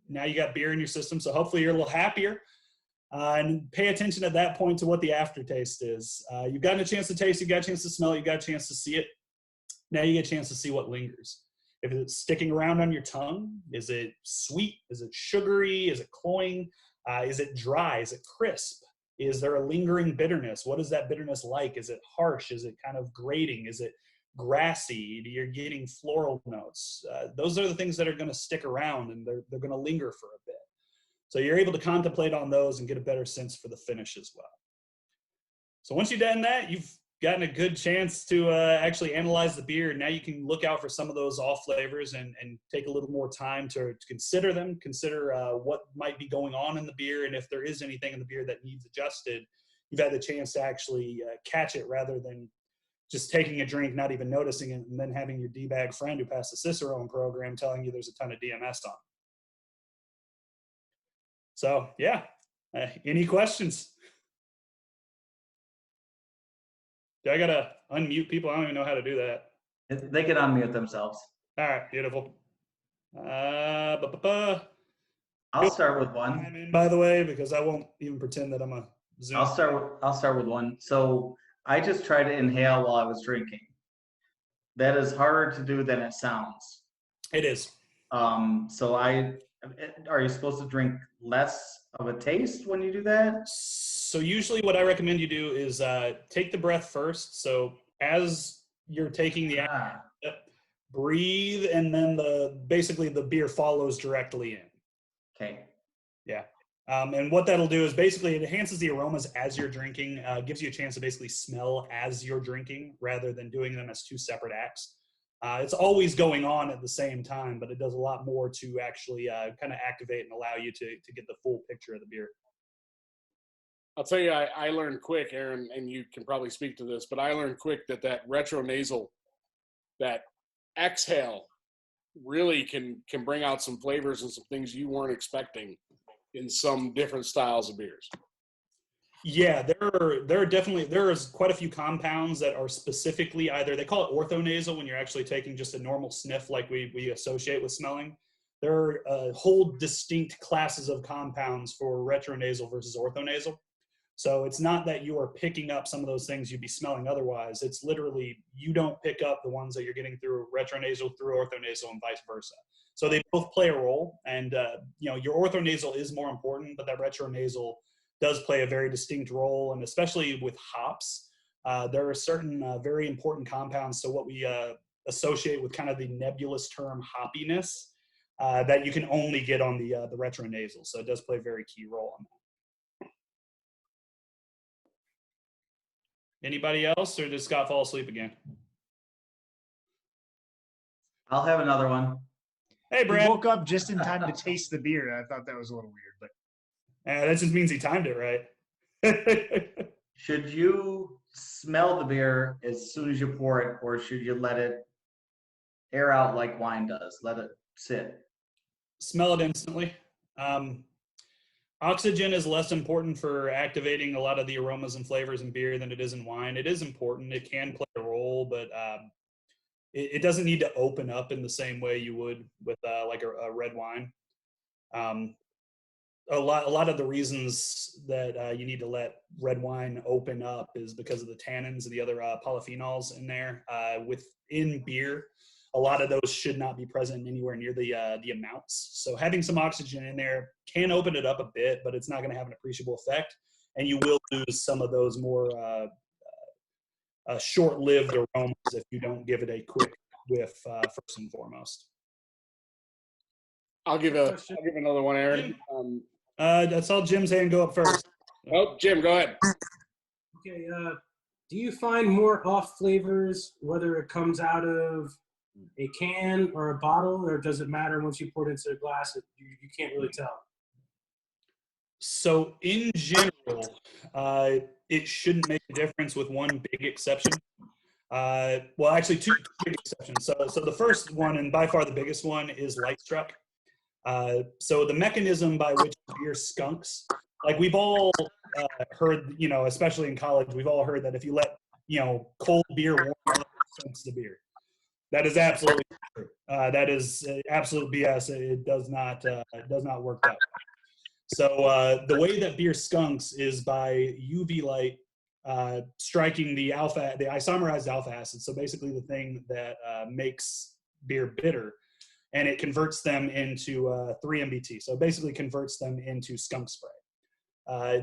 S3: Now you got beer in your system, so hopefully you're a little happier. And pay attention at that point to what the aftertaste is. You've gotten a chance to taste, you've got a chance to smell it, you've got a chance to see it. Now you get a chance to see what lingers. If it's sticking around on your tongue, is it sweet? Is it sugary? Is it cloying? Is it dry? Is it crisp? Is there a lingering bitterness? What is that bitterness like? Is it harsh? Is it kind of grating? Is it grassy? You're getting floral notes. Those are the things that are going to stick around, and they're going to linger for a bit. So you're able to contemplate on those and get a better sense for the finish as well. So once you've done that, you've gotten a good chance to actually analyze the beer. Now you can look out for some of those off flavors and take a little more time to consider them, consider what might be going on in the beer, and if there is anything in the beer that needs adjusted, you've had the chance to actually catch it rather than just taking a drink, not even noticing it, and then having your D-bag friend who passed the Cicerone program telling you there's a ton of DMS on. So yeah, any questions? Do I gotta unmute people? I don't even know how to do that.
S1: They can unmute themselves.
S3: All right, beautiful.
S1: I'll start with one.
S3: By the way, because I won't even pretend that I'm a Zoom.
S1: I'll start with one. So I just tried to inhale while I was drinking. That is harder to do than it sounds.
S3: It is.
S1: So are you supposed to drink less of a taste when you do that?
S3: So usually what I recommend you do is take the breath first. So as you're taking the breathe, and then basically the beer follows directly in.
S1: Okay.
S3: Yeah. And what that'll do is basically it enhances the aromas as you're drinking, gives you a chance to basically smell as you're drinking rather than doing them as two separate acts. It's always going on at the same time, but it does a lot more to actually kind of activate and allow you to get the full picture of the beer.
S4: I'll tell you, I learned quick, Aaron, and you can probably speak to this, but I learned quick that retronasal, that exhale really can bring out some flavors and some things you weren't expecting in some different styles of beers.
S3: Yeah, there is quite a few compounds that are specifically either, they call it orthonasal when you're actually taking just a normal sniff like we associate with smelling. There are whole distinct classes of compounds for retronasal versus orthonasal. So it's not that you are picking up some of those things you'd be smelling otherwise. It's literally you don't pick up the ones that you're getting through retronasal, through orthonasal, and vice versa. So they both play a role, and your orthonasal is more important, but that retronasal does play a very distinct role, and especially with hops, there are certain very important compounds. So what we associate with kind of the nebulous term hoppiness that you can only get on the retronasal. So it does play a very key role on that. Anybody else, or did Scott fall asleep again?
S1: I'll have another one.
S3: Hey,
S5: He
S3: Brad.
S5: woke up just in time to taste the beer. I thought that was a little weird, but
S3: That just means he timed it right.
S1: Should you smell the beer as soon as you pour it, or should you let it air out like wine does? Let it sit.
S3: Smell it instantly. Oxygen is less important for activating a lot of the aromas and flavors in beer than it is in wine. It is important. It can play a role, but it doesn't need to open up in the same way you would with like a red wine. A lot of the reasons that you need to let red wine open up is because of the tannins and the other polyphenols in there. Within beer, a lot of those should not be present anywhere near the amounts. So having some oxygen in there can open it up a bit, but it's not going to have an appreciable effect, and you will lose some of those more short-lived aromas if you don't give it a quick whiff first and foremost.
S4: I'll give another one, Aaron.
S3: That's all Jim's hand go up first.
S4: Oh, Jim, go ahead.
S6: Okay. Do you find more off flavors whether it comes out of a can or a bottle, or does it matter once you pour it into a glass? You can't really tell.
S3: So in general, it shouldn't make a difference with one big exception. Well, actually, two big exceptions. So the first one, and by far the biggest one, is light struck. So the mechanism by which beer skunks, like we've all heard, especially in college, we've all heard that if you let, cold beer warm up, it skunks the beer. That is absolutely true. That is absolute BS. It does not work that way. So the way that beer skunks is by UV light striking the isomerized alpha acid. So basically the thing that makes beer bitter, and it converts them into 3-MBT. So it basically converts them into skunk spray.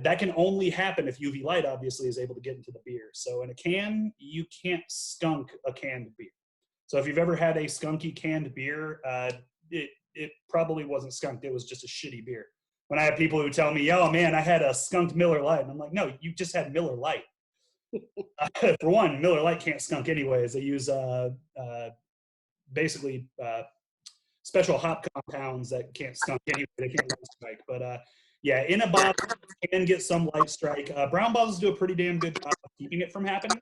S3: That can only happen if UV light obviously is able to get into the beer. So in a can, you can't skunk a canned beer. So if you've ever had a skunky canned beer, it probably wasn't skunked. It was just a shitty beer. When I have people who tell me, "Oh man, I had a skunked Miller Lite," and I'm like, "No, you just had Miller Lite." For one, Miller Lite can't skunk anyways. They use basically special hop compounds that can't skunk anyway. They can't light strike. But yeah, in a bottle, you can get some light strike. Brown bottles do a pretty damn good job of keeping it from happening.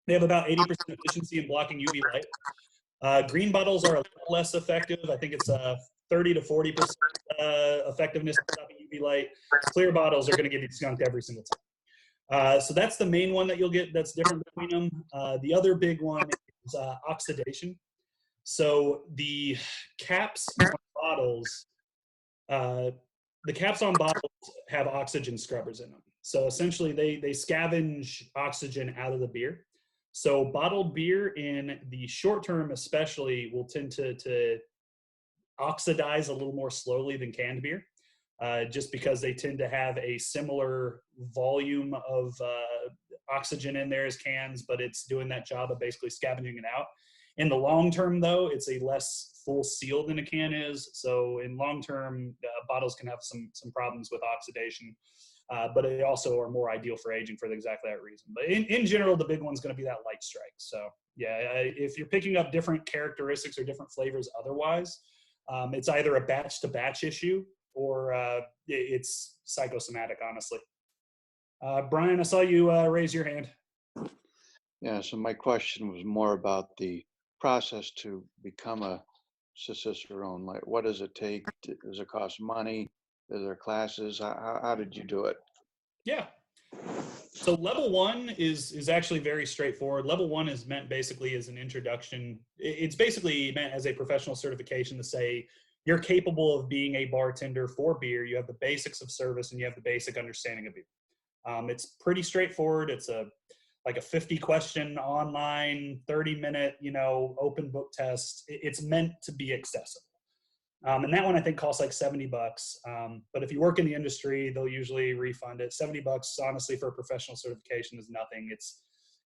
S3: They have about 80% efficiency in blocking UV light. Green bottles are a little less effective. I think it's 30 to 40% effectiveness in stopping UV light. Clear bottles are going to give you skunked every single time. So that's the main one that you'll get that's different between them. The other big one is oxidation. So the caps on bottles, have oxygen scrubbers in them. So essentially they scavenge oxygen out of the beer. So bottled beer in the short term especially will tend to oxidize a little more slowly than canned beer, just because they tend to have a similar volume of oxygen in there as cans, but it's doing that job of basically scavenging it out. In the long term, though, it's a less full seal than a can is. So in long term, bottles can have some problems with oxidation, but they also are more ideal for aging for exactly that reason. But in general, the big one's going to be that light strike. So yeah, if you're picking up different characteristics or different flavors otherwise, it's either a batch to batch issue or it's psychosomatic, honestly. Brian, I saw you raise your hand.
S7: Yeah, so my question was more about the process to become a Cicerone. Like, what does it take? Does it cost money? Are there classes? How did you do it?
S3: Yeah. So level 1 is actually very straightforward. Level 1 is meant basically as an introduction. It's basically meant as a professional certification to say you're capable of being a bartender for beer. You have the basics of service and you have the basic understanding of beer. It's pretty straightforward. It's like a 50-question online, 30-minute, open book test. It's meant to be accessible. And that one I think costs like $70. But if you work in the industry, they'll usually refund it. $70, honestly, for a professional certification is nothing. It's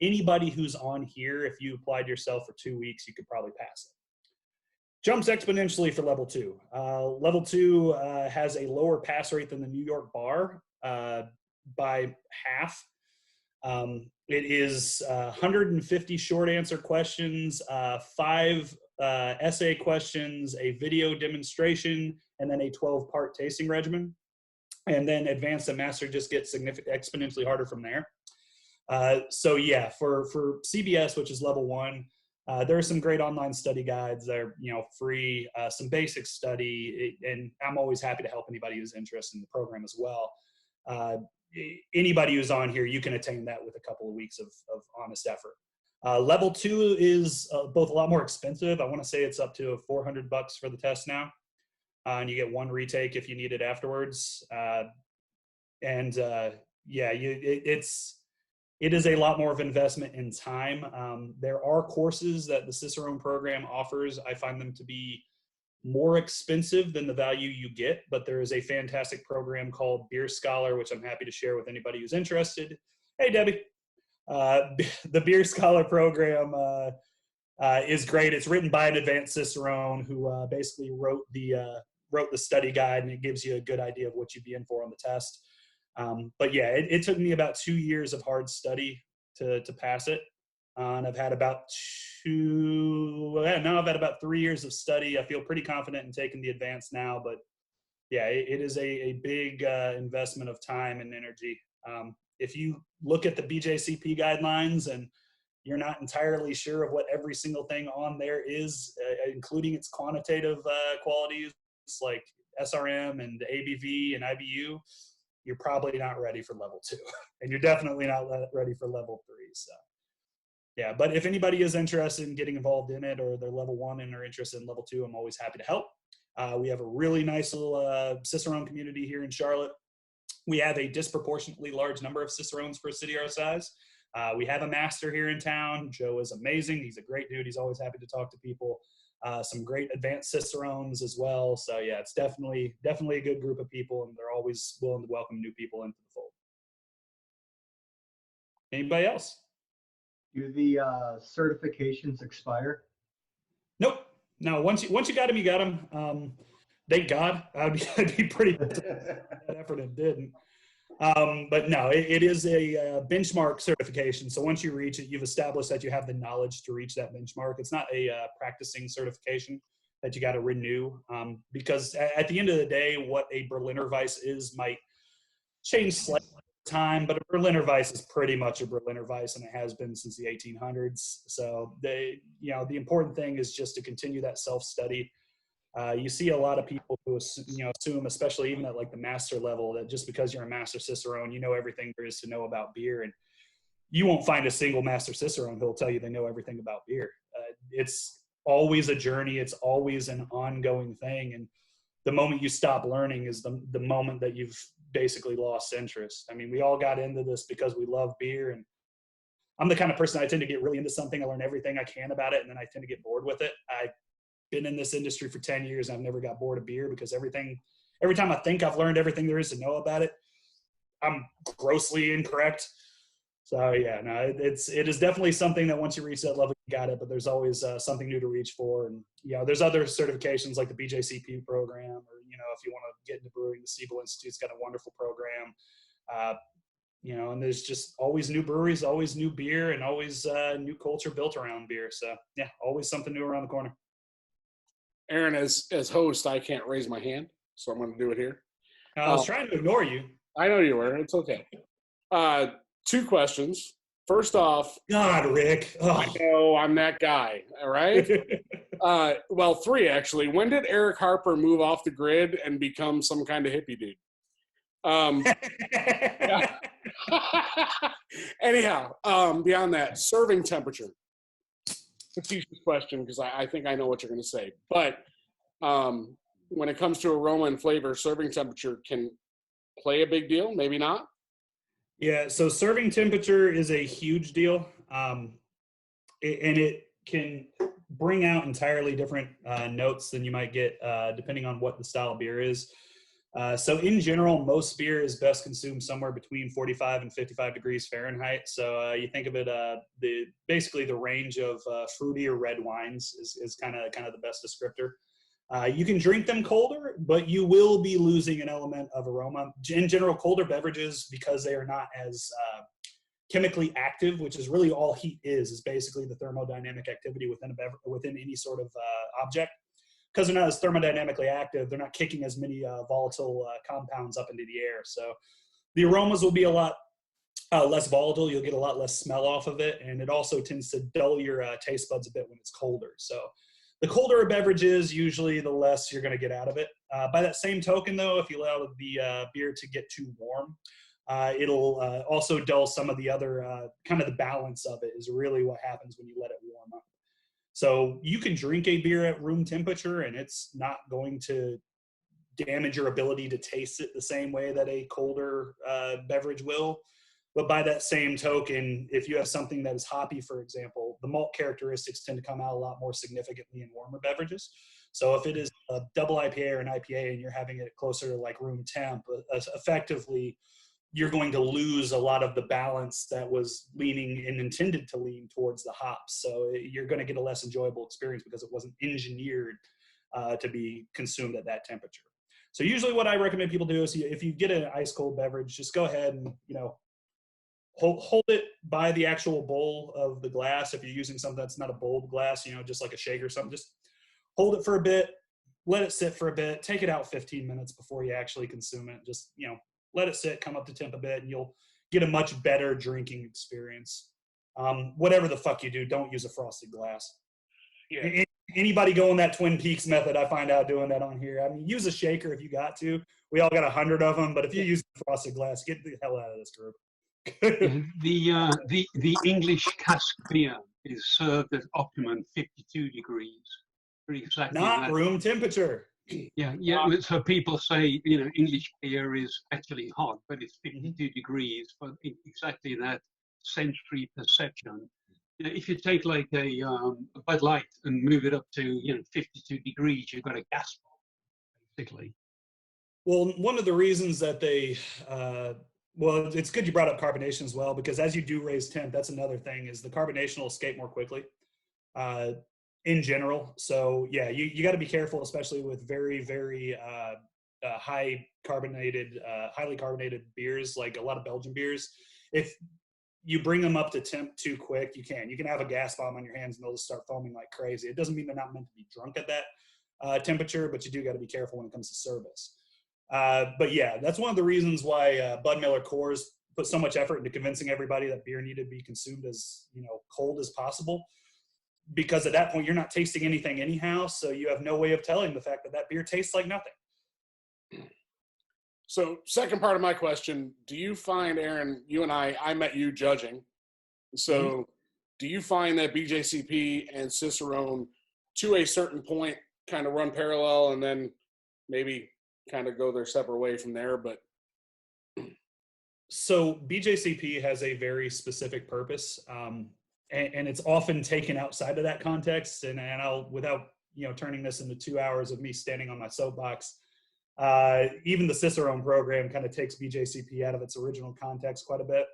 S3: anybody who's on here. If you applied yourself for 2 weeks, you could probably pass it. Jumps exponentially for level 2. Level 2 has a lower pass rate than the New York bar by half. It is 150 short answer questions, 5 essay questions, a video demonstration, and then a 12-part tasting regimen. And then advanced and master just gets exponentially harder from there. So yeah, for CBS, which is level 1, there are some great online study guides. They're free, some basic study, and I'm always happy to help anybody who's interested in the program as well. Anybody who's on here, you can attain that with a couple of weeks of honest effort. Level 2 is both a lot more expensive. I want to say it's up to $400 for the test now, and you get 1 retake if you need it afterwards. Yeah, it is a lot more of investment in time. There are courses that the Cicerone program offers. I find them to be more expensive than the value you get, but there is a fantastic program called Beer Scholar, which I'm happy to share with anybody who's interested. Hey, Debbie. The Beer Scholar program is great. It's written by an advanced Cicerone who basically wrote the study guide, and it gives you a good idea of what you'd be in for on the test. But yeah, it took me about 2 years of hard study to pass it. And I've had about 3 years of study. I feel pretty confident in taking the advanced now, but yeah, it is a big investment of time and energy. If you look at the BJCP guidelines and you're not entirely sure of what every single thing on there is, including its quantitative qualities like SRM and ABV and IBU, you're probably not ready for level 2, and you're definitely not ready for level 3. So yeah, but if anybody is interested in getting involved in it, or they're level 1 and are interested in level 2, I'm always happy to help. We have a really nice little Cicerone community here in Charlotte. We have a disproportionately large number of Cicerones for a city our size. We have a master here in town. Joe is amazing. He's a great dude. He's always happy to talk to people. Some great advanced Cicerones as well. So yeah, it's definitely a good group of people, and they're always willing to welcome new people into the fold. Anybody else?
S8: Do the certifications expire?
S3: Nope. No, once you got them, you got them. Thank God. I'd be pretty that effort it didn't. But no, it is a benchmark certification. So once you reach it, you've established that you have the knowledge to reach that benchmark. It's not a practicing certification that you got to renew, because at the end of the day, what a Berliner Weiss is might change slightly over time, but a Berliner Weiss is pretty much a Berliner Weiss, and it has been since the 1800s. So the important thing is just to continue that self-study. You see a lot of people who assume, especially even at like the master level, that just because you're a master Cicerone, you know everything there is to know about beer. And you won't find a single master Cicerone who'll tell you they know everything about beer. It's always a journey. It's always an ongoing thing. And the moment you stop learning is the moment that you've basically lost interest. I mean, we all got into this because we love beer. And I'm the kind of person, I tend to get really into something. I learn everything I can about it, and then I tend to get bored with it. I've been in this industry for 10 years, and I've never got bored of beer, because every time I think I've learned everything there is to know about it, I'm grossly incorrect. So yeah, no, it is definitely something that once you reach that level, you got it, but there's always something new to reach for. And there's other certifications like the BJCP program, or if you want to get into brewing, the Siebel Institute's got a wonderful program. And there's just always new breweries, always new beer, and always new culture built around beer. So yeah, always something new around the corner.
S4: Aaron, as host, I can't raise my hand, so I'm going to do it here.
S3: I was trying to ignore you.
S4: I know you were. It's okay. 2 questions. First off,
S3: God, Rick. Oh.
S4: I know I'm that guy. All right. Well, 3 actually. When did Eric Harper move off the grid and become some kind of hippie dude? Anyhow, beyond that, serving temperature. Facetious question, because I think I know what you're going to say. But when it comes to aroma and flavor, serving temperature can play a big deal, maybe not?
S3: Yeah, so serving temperature is a huge deal. And it can bring out entirely different notes than you might get depending on what the style of beer is. So in general, most beer is best consumed somewhere between 45 and 55 degrees Fahrenheit. So you think of it, basically the range of fruity or red wines is kind of the best descriptor. You can drink them colder, but you will be losing an element of aroma. In general, colder beverages, because they are not as chemically active, which is really all heat is basically the thermodynamic activity within any sort of object. Because they're not as thermodynamically active, they're not kicking as many volatile compounds up into the air. So the aromas will be a lot less volatile. You'll get a lot less smell off of it. And it also tends to dull your taste buds a bit when it's colder. So the colder a beverage is, usually the less you're going to get out of it. By that same token, though, if you allow the beer to get too warm, it'll also dull some of the other, kind of the balance of it is really what happens when you let it warm up. So you can drink a beer at room temperature and it's not going to damage your ability to taste it the same way that a colder beverage will. But by that same token, if you have something that is hoppy, for example, the malt characteristics tend to come out a lot more significantly in warmer beverages. So if it is a double IPA or an IPA and you're having it closer to like room temp, effectively, you're going to lose a lot of the balance that was leaning and intended to lean towards the hops. So you're going to get a less enjoyable experience because it wasn't engineered to be consumed at that temperature. So usually what I recommend people do is if you get an ice cold beverage, just go ahead and, hold it by the actual bowl of the glass. If you're using something that's not a bowled glass, just like a shake or something, just hold it for a bit, let it sit for a bit, take it out 15 minutes before you actually consume it. Just, let it sit, come up to temp a bit, and you'll get a much better drinking experience. Whatever the fuck you do, don't use a frosted glass. Yeah. Anybody going that Twin Peaks method, I find out doing that on here. I mean, use a shaker if you got to. We all got 100 of them, but if you use frosted glass, get the hell out of this group.
S2: The English cask beer is served at optimum 52 degrees. Exactly
S3: not
S2: that.
S3: Room temperature.
S2: Yeah. So people say, English beer is actually hot, but it's 52 degrees for exactly that sensory perception. If you take like a Bud Light and move it up to 52 degrees, you've got a gas bomb, basically.
S3: Well, one of the reasons that they it's good you brought up carbonation as well, because as you do raise temp, that's another thing, is the carbonation will escape more quickly in general. So yeah, you got to be careful, especially with very, very highly carbonated beers, like a lot of Belgian beers. If you bring them up to temp too quick, you can have a gas bomb on your hands and they'll just start foaming like crazy. It doesn't mean they're not meant to be drunk at that temperature, but you do got to be careful when it comes to service. But yeah, that's one of the reasons why Bud Miller Coors put so much effort into convincing everybody that beer needed to be consumed as cold as possible, because at that point you're not tasting anything anyhow, so you have no way of telling the fact that beer tastes like nothing.
S4: So second part of my question, do you find, Aaron, you and I met you judging. So do you find that BJCP and Cicerone to a certain point kind of run parallel and then maybe kind of go their separate way from there? But
S3: so BJCP has a very specific purpose, and it's often taken outside of that context. And I'll, without turning this into 2 hours of me standing on my soapbox, even the Cicerone program kind of takes BJCP out of its original context quite a bit.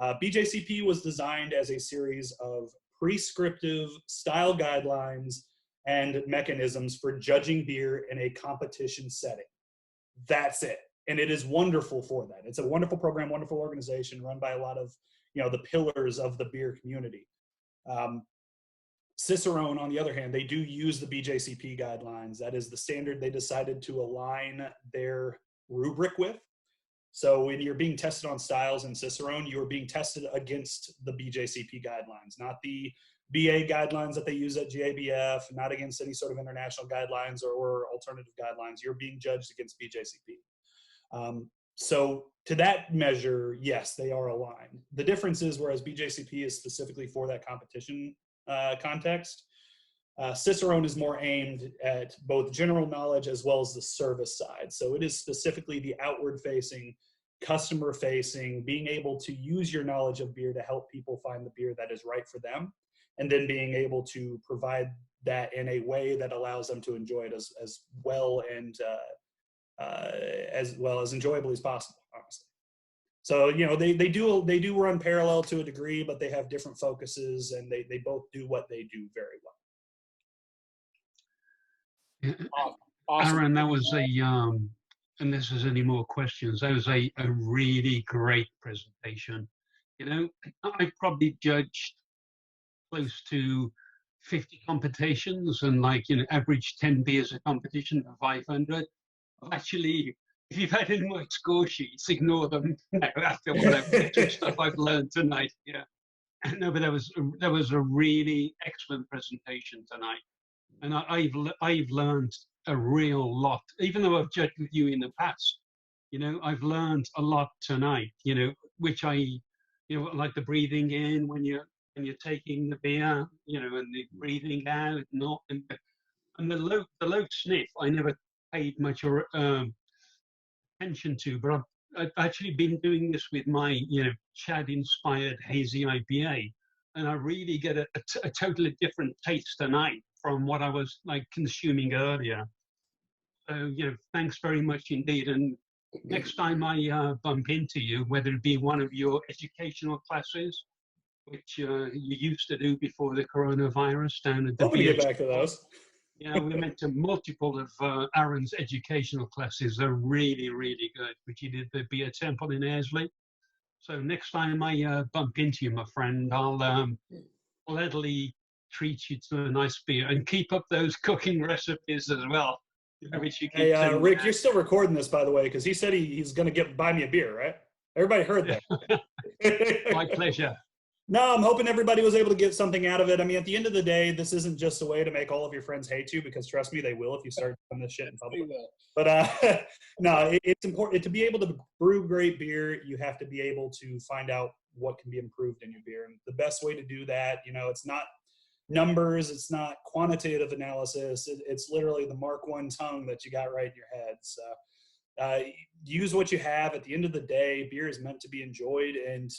S3: BJCP was designed as a series of prescriptive style guidelines and mechanisms for judging beer in a competition setting. That's it. And it is wonderful for that. It's a wonderful program, wonderful organization run by a lot of, the pillars of the beer community. Cicerone, on the other hand, they do use the BJCP guidelines. That is the standard they decided to align their rubric with. So when you're being tested on styles in Cicerone, you're being tested against the BJCP guidelines, not the BA guidelines that they use at GABF, not against any sort of international guidelines or alternative guidelines. You're being judged against BJCP. So to that measure, yes, they are aligned. The difference is, whereas BJCP is specifically for that competition context, Cicerone is more aimed at both general knowledge as well as the service side. So it is specifically the outward-facing, customer-facing, being able to use your knowledge of beer to help people find the beer that is right for them, and then being able to provide that in a way that allows them to enjoy it as well and as enjoyably as possible, honestly. So, they do run parallel to a degree, but they have different focuses, and they both do what they do very well.
S4: awesome.
S2: Aaron, that was unless there's any more questions, that was a really great presentation. You know, I've probably judged close to 50 competitions and like, you know, average 10 beers a competition for 500. Actually, if you've had any more score sheets, ignore them after what extra stuff I've learned tonight. Yeah. No, but that was a really excellent presentation tonight. And I've learned a real lot, even though I've judged with you in the past. You know, I've learned a lot tonight. You know, which like the breathing in when you're taking the beer. You know, and the breathing out, not and the low sniff. I never paid much attention to, but I've actually been doing this with my Chad-inspired hazy IPA, and I really get a totally different taste tonight from what I was like consuming earlier. So, thanks very much indeed. And next time I bump into you, whether it be one of your educational classes, which you used to do before the coronavirus down at the
S3: Hoping to get
S2: beach.
S3: back to those.
S2: Yeah, we went to multiple of Aaron's educational classes. They're really, really good, which he did the Beer Temple in Airsley. So next time I bump into you, my friend, I'll gladly treat you to a nice beer and keep up those cooking recipes as well. Which you keep
S3: Hey, Rick, you're still recording this, by the way, because he said he's going to buy me a beer, right? Everybody heard that.
S2: My pleasure.
S3: No, I'm hoping everybody was able to get something out of it. I mean, at the end of the day, this isn't just a way to make all of your friends hate you, because trust me, they will if you start doing this shit in public. But no, it's important to be able to brew great beer. You have to be able to find out what can be improved in your beer. And the best way to do that, it's not numbers, it's not quantitative analysis. It's literally the Mark I tongue that you got right in your head. So use what you have. At the end of the day, beer is meant to be enjoyed, and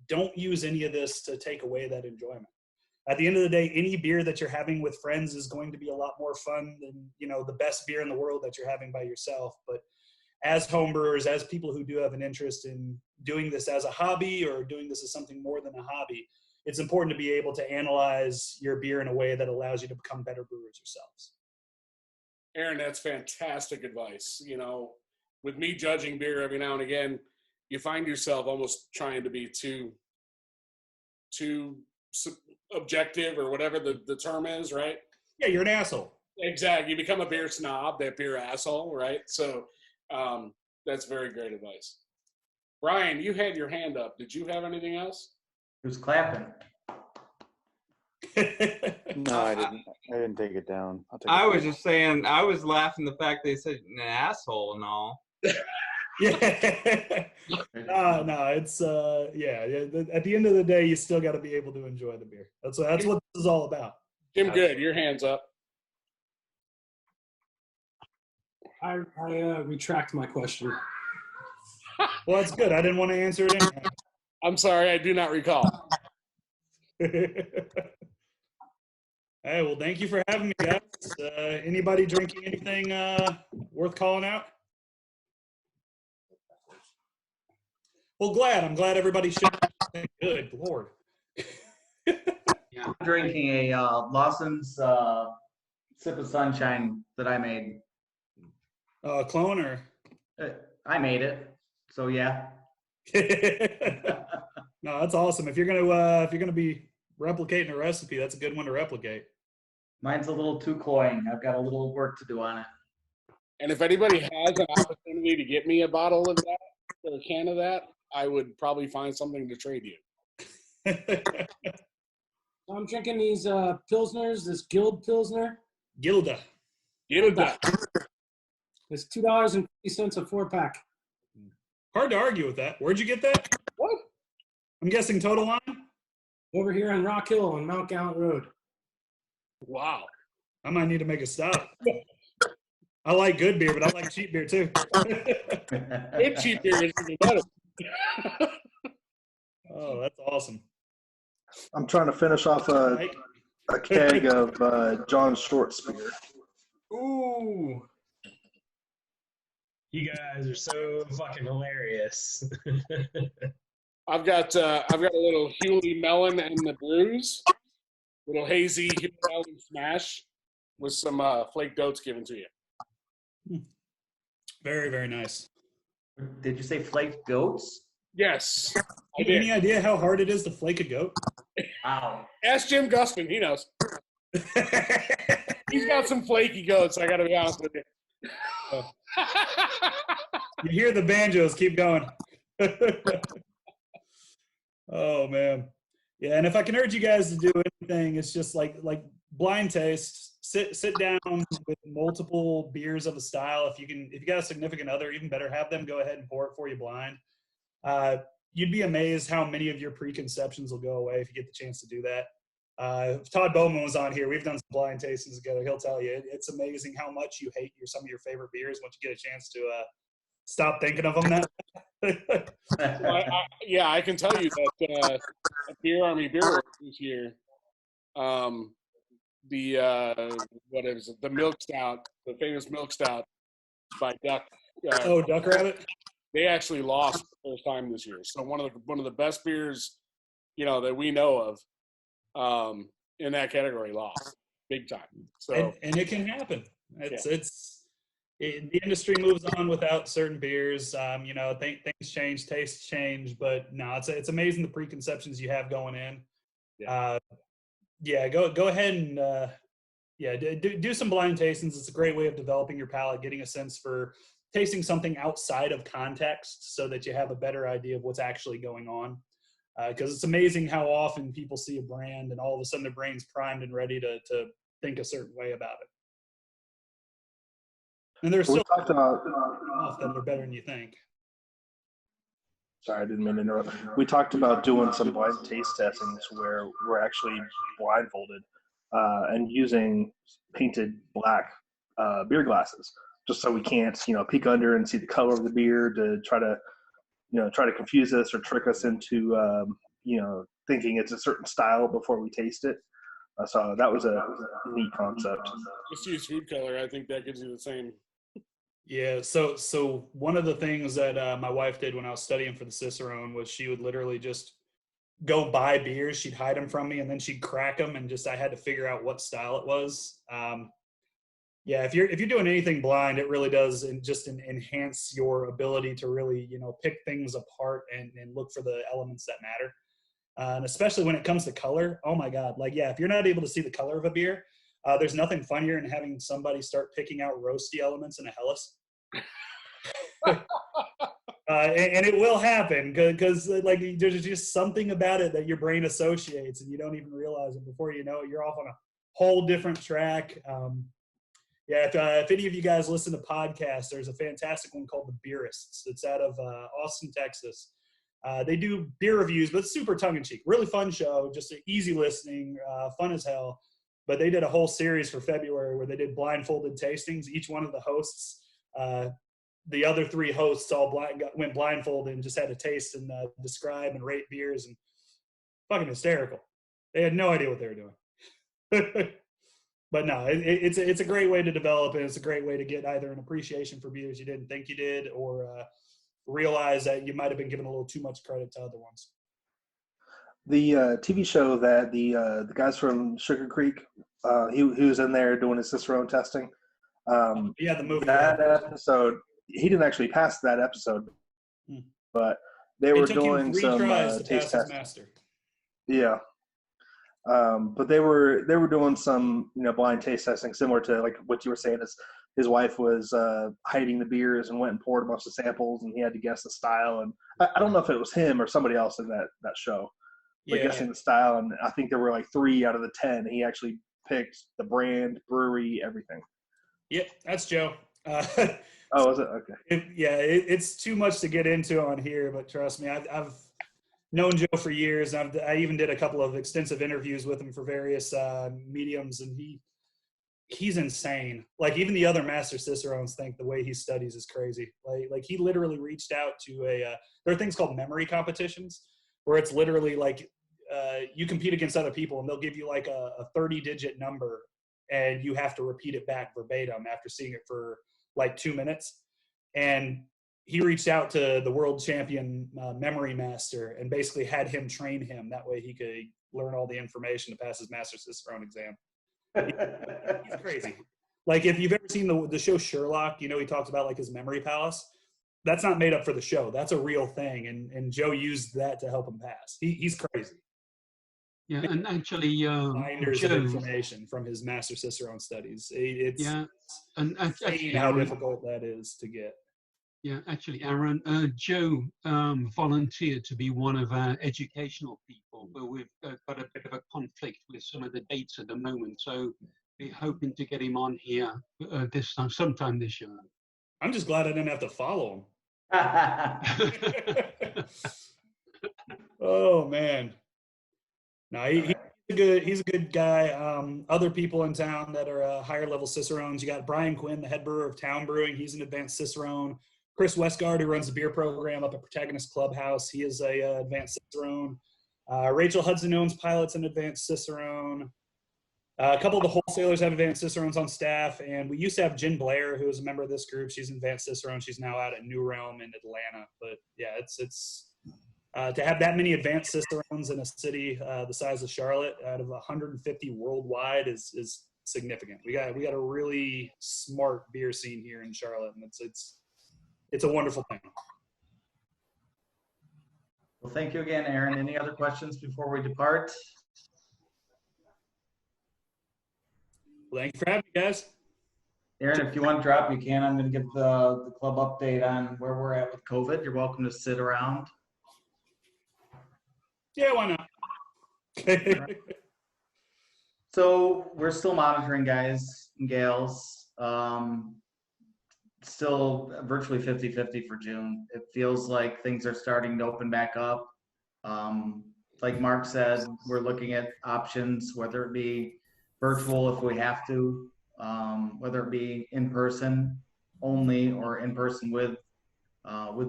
S3: don't use any of this to take away that enjoyment. At the end of the day, any beer that you're having with friends is going to be a lot more fun than, the best beer in the world that you're having by yourself. But as homebrewers, as people who do have an interest in doing this as a hobby or doing this as something more than a hobby, it's important to be able to analyze your beer in a way that allows you to become better brewers yourselves.
S4: Aaron, that's fantastic advice. With me judging beer every now and again, you find yourself almost trying to be too objective, or whatever the term is, right?
S3: Yeah, you're an asshole.
S4: Exactly. You become a beer snob, that beer asshole, right? So that's very great advice. Brian, you had your hand up. Did you have anything else?
S1: Who's clapping?
S7: No, I didn't take it down.
S9: I was just saying, I was laughing the fact they said an asshole and all.
S3: Yeah. No, it's yeah. At the end of the day, you still got to be able to enjoy the beer. That's what this is all about.
S4: Jim, good. Your hand's up.
S6: I retract my question.
S3: Well, that's good. I didn't want to answer it anyway.
S4: I'm sorry, I do not recall.
S3: Hey, well, thank you for having me, guys. Anybody drinking anything worth calling out? Well, I'm glad everybody should. Good Lord.
S1: Yeah, I'm drinking a Lawson's Sip of Sunshine that I made.
S3: Clone or?
S1: I made it, so yeah.
S3: No, that's awesome. If you're gonna be replicating a recipe, that's a good one to replicate.
S1: Mine's a little too cloying. I've got a little work to do on it.
S4: And if anybody has an opportunity to get me a bottle of that or a can of that, I would probably find something to trade you.
S6: So I'm drinking these Pilsners, this Guild Pilsner.
S3: Gilda.
S6: It's $2.50 a 4-pack.
S3: Hard to argue with that. Where'd you get that?
S4: What?
S3: I'm guessing Total Line?
S6: Over here on Rock Hill on Mount Gallant Road.
S4: Wow.
S3: I might need to make a stop. I like good beer, but I like cheap beer too.
S4: Good cheap beer is even better.
S3: Oh, that's awesome.
S10: I'm trying to finish off a keg of John Short's beer.
S9: Ooh.
S11: You guys are so fucking hilarious.
S4: I've got a little Hewley Melon and the Brews, little hazy Hewley Melon smash with some flaked oats given to you.
S3: Very, very nice.
S1: Did you say flaked goats?
S4: Yes, I did.
S3: Any idea how hard it is to flake a goat?
S1: Wow.
S4: Ask Jim Gusman. He knows. He's got some flaky goats. I got to be honest with you.
S3: You hear the banjos. Keep going. Oh man, yeah. And if I can urge you guys to do anything, it's just like blind taste. Sit down with multiple beers of a style. If you got a significant other, even better, have them go ahead and pour it for you blind. You'd be amazed how many of your preconceptions will go away if you get the chance to do that. If Todd Bowman was on here, we've done some blind tastings together. He'll tell you it's amazing how much you hate some of your favorite beers once you get a chance to stop thinking of them.
S4: Well, I can tell you that at Beer Army Beer Works this year, the milk stout, the famous milk stout by Duck.
S3: Duck Rabbit.
S4: They actually lost for the first time this year. So one of the best beers, that we know of, in that category lost big time. So
S3: and it can happen. The industry moves on without certain beers. Things change, tastes change, but no, it's amazing the preconceptions you have going in. Go ahead and do some blind tastings. It's a great way of developing your palate, getting a sense for tasting something outside of context so that you have a better idea of what's actually going on. Because it's amazing how often people see a brand and all of a sudden their brain's primed and ready to think a certain way about it. And there's still
S10: talked about
S3: that are better than you think.
S10: Sorry, I didn't mean to interrupt. We talked about doing some blind taste testings where we're actually blindfolded and using painted black beer glasses, just so we can't, peek under and see the color of the beer to try to confuse us or trick us into, thinking it's a certain style before we taste it. So that was a neat concept.
S4: just use food color. I think that gives you the same.
S3: Yeah, so one of the things that my wife did when I was studying for the Cicerone was she would literally just go buy beers. She'd hide them from me, and then she'd crack them, and I had to figure out what style it was. If you're doing anything blind, it really does enhance your ability to really pick things apart and look for the elements that matter. And especially when it comes to color, oh my God! If you're not able to see the color of a beer, there's nothing funnier than having somebody start picking out roasty elements in a Helles. And it will happen because there's just something about it that your brain associates and you don't even realize it. Before you know it, you're off on a whole different track. If any of you guys listen to podcasts, there's a fantastic one called The Beerists. It's out of Austin, Texas. They do beer reviews, but it's super tongue-in-cheek. Really fun show, just easy listening, fun as hell. But they did a whole series for February where they did blindfolded tastings. Each one of the hosts, the other three hosts all went blindfolded and just had to taste and describe and rate beers, and fucking hysterical. They had no idea what they were doing. But no, it's a great way to develop, and it's a great way to get either an appreciation for beers you didn't think you did, or realize that you might have been given a little too much credit to other ones.
S10: The TV show that the guys from Sugar Creek, he was in there doing his Cicerone testing.
S3: The movie.
S10: That episode, he didn't actually pass that episode, but they were doing some taste testing. Yeah. But they were doing some blind taste testing similar to like what you were saying. Is his wife was hiding the beers and went and poured a bunch of samples, and he had to guess the style. And I don't know if it was him or somebody else in that show, but guessing the style. And I think there were like 3 out of the 10. He actually picked the brand, brewery, everything.
S3: Yep, that's Joe.
S10: Oh, is it? Okay.
S3: It's too much to get into on here, but trust me, I've known Joe for years. I even did a couple of extensive interviews with him for various mediums, and he's insane. Like even the other Master Cicerones think the way he studies is crazy. Like he literally reached out to there are things called memory competitions where it's literally like you compete against other people and they'll give you like a 30-digit number and you have to repeat it back verbatim after seeing it for like 2 minutes. And he reached out to the world champion memory master and basically had him train him. That way he could learn all the information to pass his Master Cicerone exam. He's crazy. Like if you've ever seen the show Sherlock, he talks about like his memory palace. that's not made up for the show. That's a real thing, and Joe used that to help him pass. He's crazy.
S2: Yeah, and actually,
S3: Binders of
S2: Joe,
S3: information from his Master Cicerone studies. It's
S2: and
S3: insane
S2: actually,
S3: how
S2: Aaron,
S3: difficult that is to get.
S2: yeah, actually, Aaron, Joe volunteered to be one of our educational people, but we've got a bit of a conflict with some of the dates at the moment, so we're hoping to get him on here this time, sometime this year.
S3: I'm just glad I didn't have to follow him. Oh man. No, he's a good guy. Other people in town that are higher level Cicerones. You got Brian Quinn, the head brewer of Town Brewing. He's an advanced Cicerone. Chris Westgard, who runs the beer program up at Protagonist Clubhouse. He is a advanced Cicerone. Rachel Hudson owns Pilots, an advanced Cicerone. A couple of the wholesalers have advanced Cicerones on staff, and we used to have Jen Blair, who is a member of this group. She's an advanced Cicerone. She's now out at New Realm in Atlanta. But yeah, it's to have that many advanced Cicerones in a city the size of Charlotte, out of 150 worldwide, is significant. We got a really smart beer scene here in Charlotte, and it's a wonderful thing.
S1: Well, thank you again, Aaron. Any other questions before we depart?
S3: Well, thank you for having me, guys.
S1: Aaron, if you want to drop, you can. I'm going to give the club update on where we're at with COVID. You're welcome to sit around.
S3: Yeah, why not?
S1: So we're still monitoring, guys and gals. Still virtually 50-50 for June. It feels like things are starting to open back up. Like Mark said, we're looking at options, whether it be virtual if we have to, whether it be in person only or in person with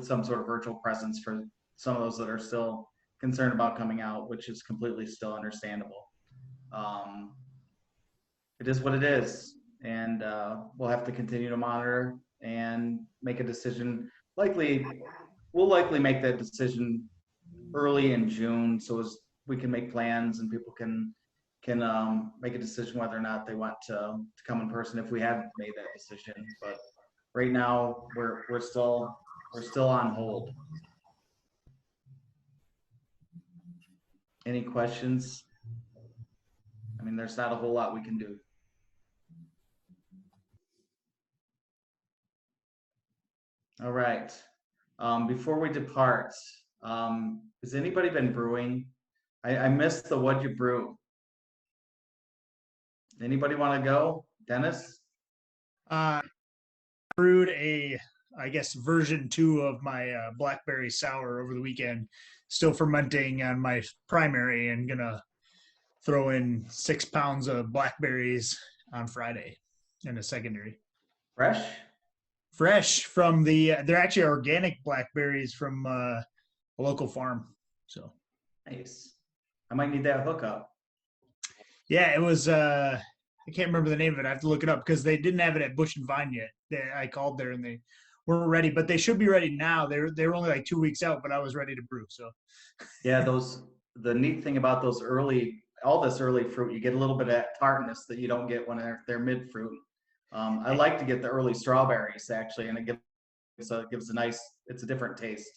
S1: some sort of virtual presence for some of those that are still concerned about coming out, which is completely still understandable. It is what it is, and we'll have to continue to monitor and make a decision. We'll likely make that decision early in June, so as we can make plans and people can make a decision whether or not they want to come in person if we have made that decision. But right now, we're still on hold. Any questions? I mean, there's not a whole lot we can do. All right. Before we depart, has anybody been brewing? I missed the what'd you brew? Anybody want to go? Dennis?
S5: Brewed I guess, version 2 of my blackberry sour over the weekend. Still fermenting on my primary, and gonna throw in 6 pounds of blackberries on Friday in a secondary. Fresh from they're actually organic blackberries from a local farm. So
S1: nice. I might need that hookup.
S5: Yeah, it was I can't remember the name of it. I have to look it up because they didn't have it at Bush and Vine yet. I called there and they weren't ready, but they should be ready now. They were only like 2 weeks out, but I was ready to brew. So
S1: yeah, the neat thing about all this early fruit, you get a little bit of that tartness that you don't get when they're mid fruit. I like to get the early strawberries actually, and it gives it's a different taste.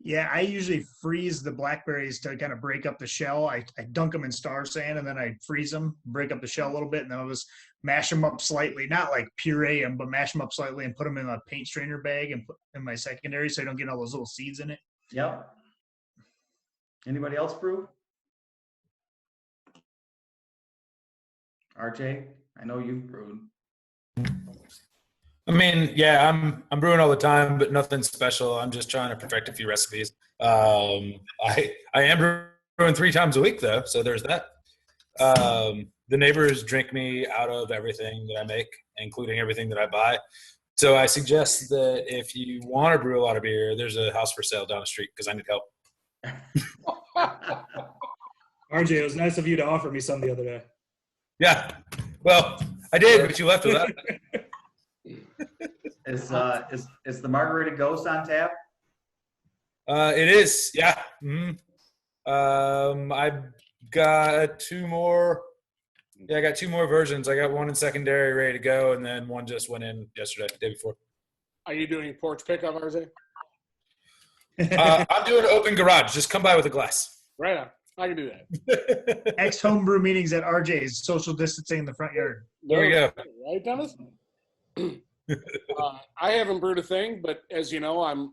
S5: Yeah, I usually freeze the blackberries to kind of break up the shell. I dunk them in Star Sand, and then I freeze them, break up the shell a little bit, and then I'll just mash them up slightly, not like puree them, but mash them up slightly and put them in a paint strainer bag and put in my secondary so I don't get all those little seeds in it.
S1: Yep. Anybody else brew? RJ, I know you've brewed.
S12: I mean, yeah, I'm brewing all the time, but nothing special. I'm just trying to perfect a few recipes. I am brewing 3 times a week though, so there's that. The neighbors drink me out of everything that I make, including everything that I buy. So I suggest that if you want to brew a lot of beer, there's a house for sale down the street because I need help.
S3: RJ, it was nice of you to offer me some the other day.
S12: Yeah, well, I did, but you left with that.
S1: Is the Margarita Ghost on tap?
S12: It is, yeah. Mm-hmm. I've got 2 more. Yeah, I got 2 more versions. I got one in secondary ready to go, and then one just went in yesterday, the day before.
S4: Are you doing porch pickup, RJ?
S12: I'm doing an open garage. Just come by with a glass.
S4: Right on. I can do that.
S5: Ex homebrew meetings at RJ's, social distancing in the front yard.
S12: There you go.
S4: Right, Dennis? I haven't brewed a thing, but as you know, I'm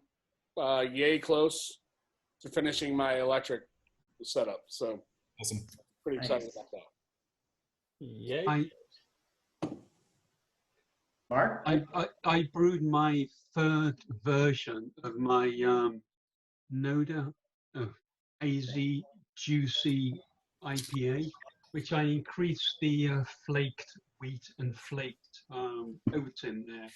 S4: yay close to finishing my electric setup. So
S12: Awesome.
S4: pretty excited about that.
S11: Yay.
S1: Mark?
S2: I brewed my third version of my Noda hazy juicy IPA, which I increased the flaked wheat and flaked oats in there.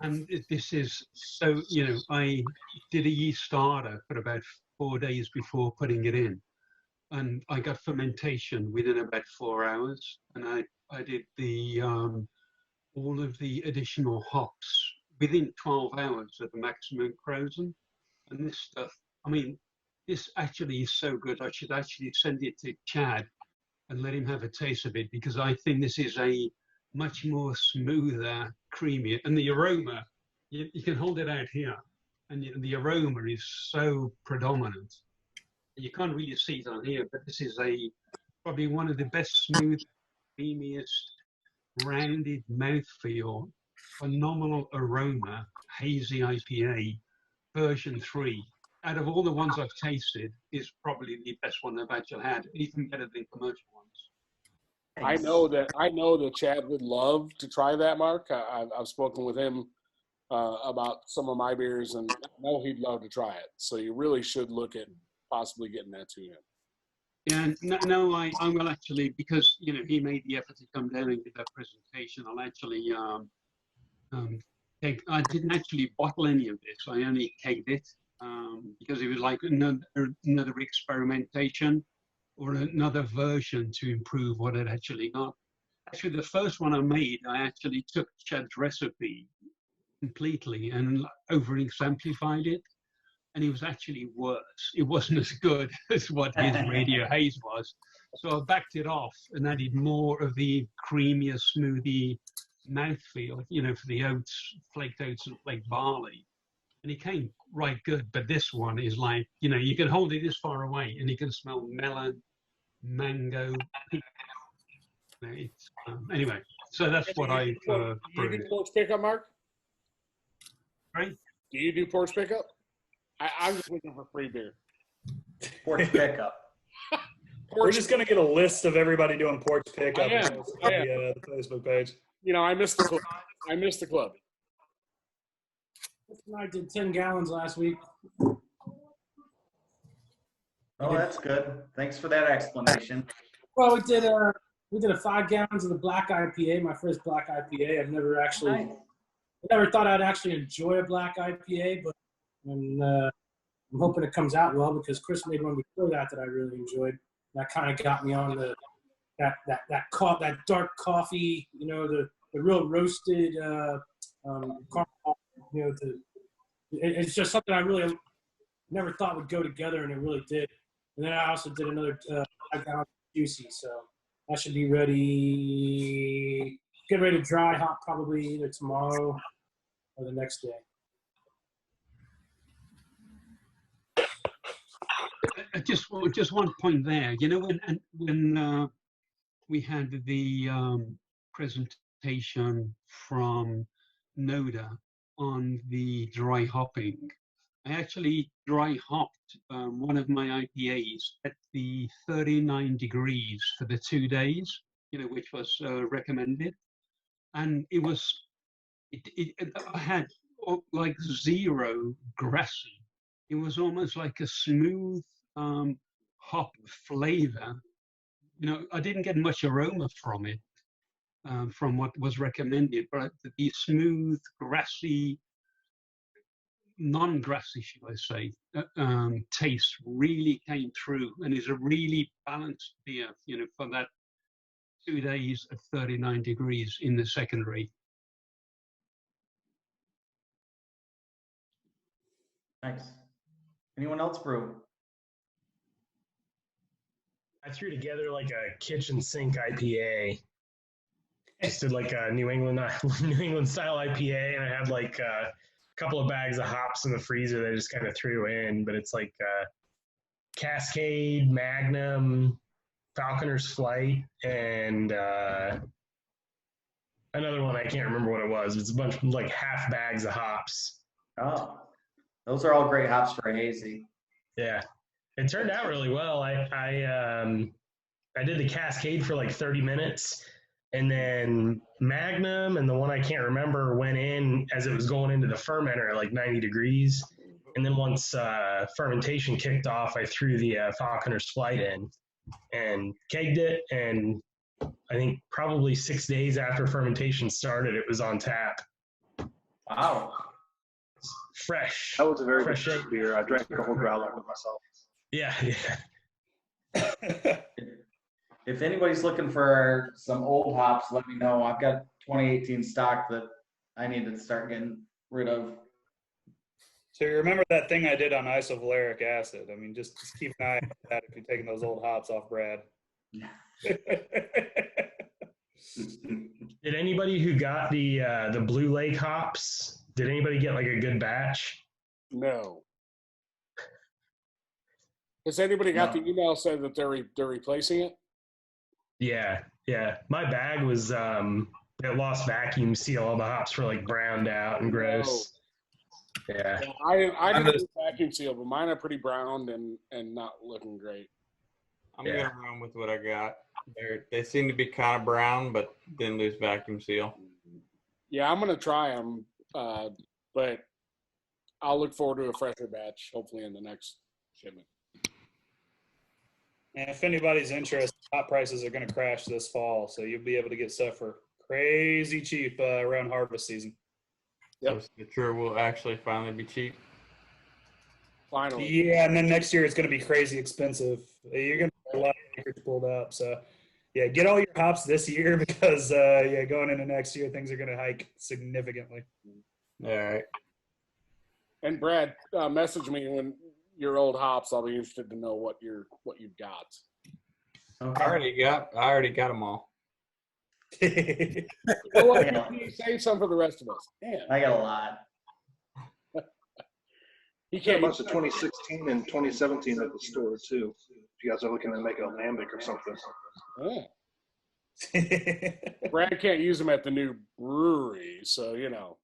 S2: And this is so, I did a yeast starter for about 4 days before putting it in. And I got fermentation within about 4 hours. And I did the all of the additional hops within 12 hours of the maximum frozen. And this stuff, I mean, this actually is so good. I should actually send it to Chad and let him have a taste of it, because I think this is a much more smoother, creamier, and the aroma, you can hold it out here, and the aroma is so predominant. You can't really see it on here, but this is probably one of the best smooth, creamiest, rounded mouthfeel, phenomenal aroma, hazy IPA, version 3. Out of all the ones I've tasted, is probably the best one I've actually had, even better than commercial ones.
S4: I know that Chad would love to try that, Mark. I've spoken with him about some of my beers, and I know he'd love to try it. So you really should look at possibly getting that to him.
S2: Yeah, no, I will actually, because he made the effort to come down and give that presentation. I'll actually I didn't actually bottle any of this. I only kegged it because it was like another experimentation or another version to improve what it actually got. Actually, the first one I made, I actually took Chad's recipe completely and over-exemplified it. And it was actually worse. It wasn't as good as what his Radio Haze was. So I backed it off and added more of the creamier, smoothie mouthfeel, for the oats, flaked oats and flaked barley. And it came right good. But this one is like, you can hold it this far away and you can smell melon, mango. Anyway, so that's what I
S4: Do you do porch pickup, Mark?
S2: Right?
S4: Do you do porch pickup? I'm just looking for free beer.
S1: Porch pickup.
S3: We're just going to get a list of everybody doing porch pickup
S4: I am.
S3: on the Facebook page.
S4: I missed the club. I missed the club.
S6: I did 10 gallons last week.
S1: Oh, that's good. Thanks for that explanation.
S6: Well, we did a 5 gallons of the black IPA, my first black IPA. I've never actually, I never thought I'd actually enjoy a black IPA, but I'm hoping it comes out well, because Chris made one before that I really enjoyed. That kind of got me on that dark coffee, the real roasted caramel, it's just something I really never thought would go together, and it really did. And then I also did another 5 gallons juicy, so that should be ready. Get ready to dry hop probably either tomorrow or the next day.
S2: Just one point there. When we had the presentation from Noda on the dry hopping, I actually dry hopped one of my IPAs at the 39 degrees for the 2 days, which was recommended, and I had like zero grassy. It was almost like a smooth hop flavor. I didn't get much aroma from it, from what was recommended, but the smooth, grassy, non-grassy, should I say, taste really came through, and is a really balanced beer, for that 2 days at 39 degrees in the secondary.
S1: Nice. Anyone else brew?
S11: I threw together like a kitchen sink IPA. Just did like a New England style IPA, and I had like a couple of bags of hops in the freezer that I just kind of threw in, but it's like Cascade, Magnum, Falconer's Flight, and another one I can't remember what it was. It's a bunch of like half bags of hops.
S1: Oh, those are all great hops for a hazy.
S11: Yeah, it turned out really well. I did the Cascade for like 30 minutes, and then Magnum and the one I can't remember went in as it was going into the fermenter at like 90 degrees. And then once fermentation kicked off, I threw the Falconer's Flight in and kegged it. And I think probably 6 days after fermentation started, it was on tap.
S1: Wow.
S11: Fresh.
S10: That was a very
S11: fresh
S10: good beer. I drank a whole growler of it myself.
S11: Yeah, yeah.
S1: If anybody's looking for some old hops, let me know. I've got 2018 stock that I need to start getting rid of.
S3: So you remember that thing I did on isovaleric acid? I mean, just keep an eye on that if you're taking those old hops off Brad.
S11: Did anybody who got the Blue Lake hops, did anybody get like a good batch?
S4: No. Has anybody got the email said that they're replacing it?
S11: Yeah, yeah. My bag was it lost vacuum seal. All the hops were like browned out and gross. Yeah.
S4: I didn't do vacuum seal, but mine are pretty browned and not looking great.
S9: I'm gonna run with what I got. They seem to be kind of brown, but didn't lose vacuum seal.
S4: Yeah, I'm gonna try them, but I'll look forward to a fresher batch, hopefully in the next shipment.
S3: And if anybody's interested, hop prices are going to crash this fall, so you'll be able to get stuff for crazy cheap around harvest season.
S9: Yep. So the sure will actually finally be cheap.
S4: Finally.
S3: Yeah, and then next year it's going to be crazy expensive. You're going to have a lot of acres pulled up. So, yeah, get all your hops this year because, going into next year, things are going to hike significantly.
S9: All right.
S4: And Brad, message me when your old hops. I'll be interested to know what you've got.
S1: Okay.
S9: I already got them all.
S4: Well, you save some for the rest of us. Man.
S1: I got a lot.
S10: You got a bunch of 2016 and 2017 at the store too. If you guys are looking to make a lambic or something.
S4: Yeah. Brad can't use them at the new brewery, so you know.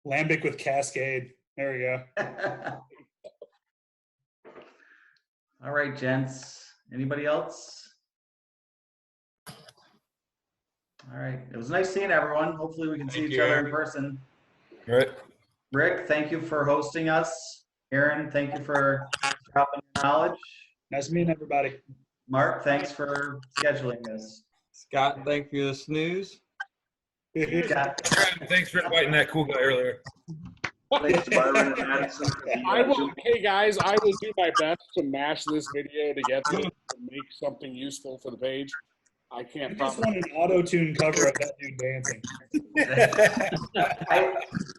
S3: Lambic with Cascade. There we go.
S1: All right, gents. Anybody else? All right. It was nice seeing everyone. Hopefully we can see each other in person.
S12: Right.
S1: Rick, thank you for hosting us. Aaron, thank you for dropping your knowledge.
S3: Nice meeting everybody.
S1: Mark, thanks for scheduling this.
S9: Scott, thank you for the snooze.
S1: Scott.
S12: Thanks for inviting that cool guy earlier.
S10: Thanks, Byron and Madison.
S4: Hey guys, I will do my best to mash this video together to make something useful for the page. I can't.
S3: I just want an auto-tune cover of that dude dancing.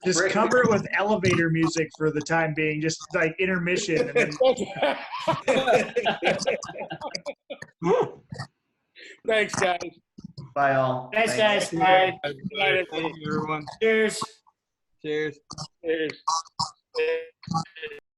S5: Just cover it with elevator music for the time being, just like intermission. And then...
S4: Thanks, guys.
S1: Bye, all.
S6: Thanks, guys. Bye.
S9: Thank you, everyone.
S6: Cheers.
S9: Cheers.
S4: Cheers.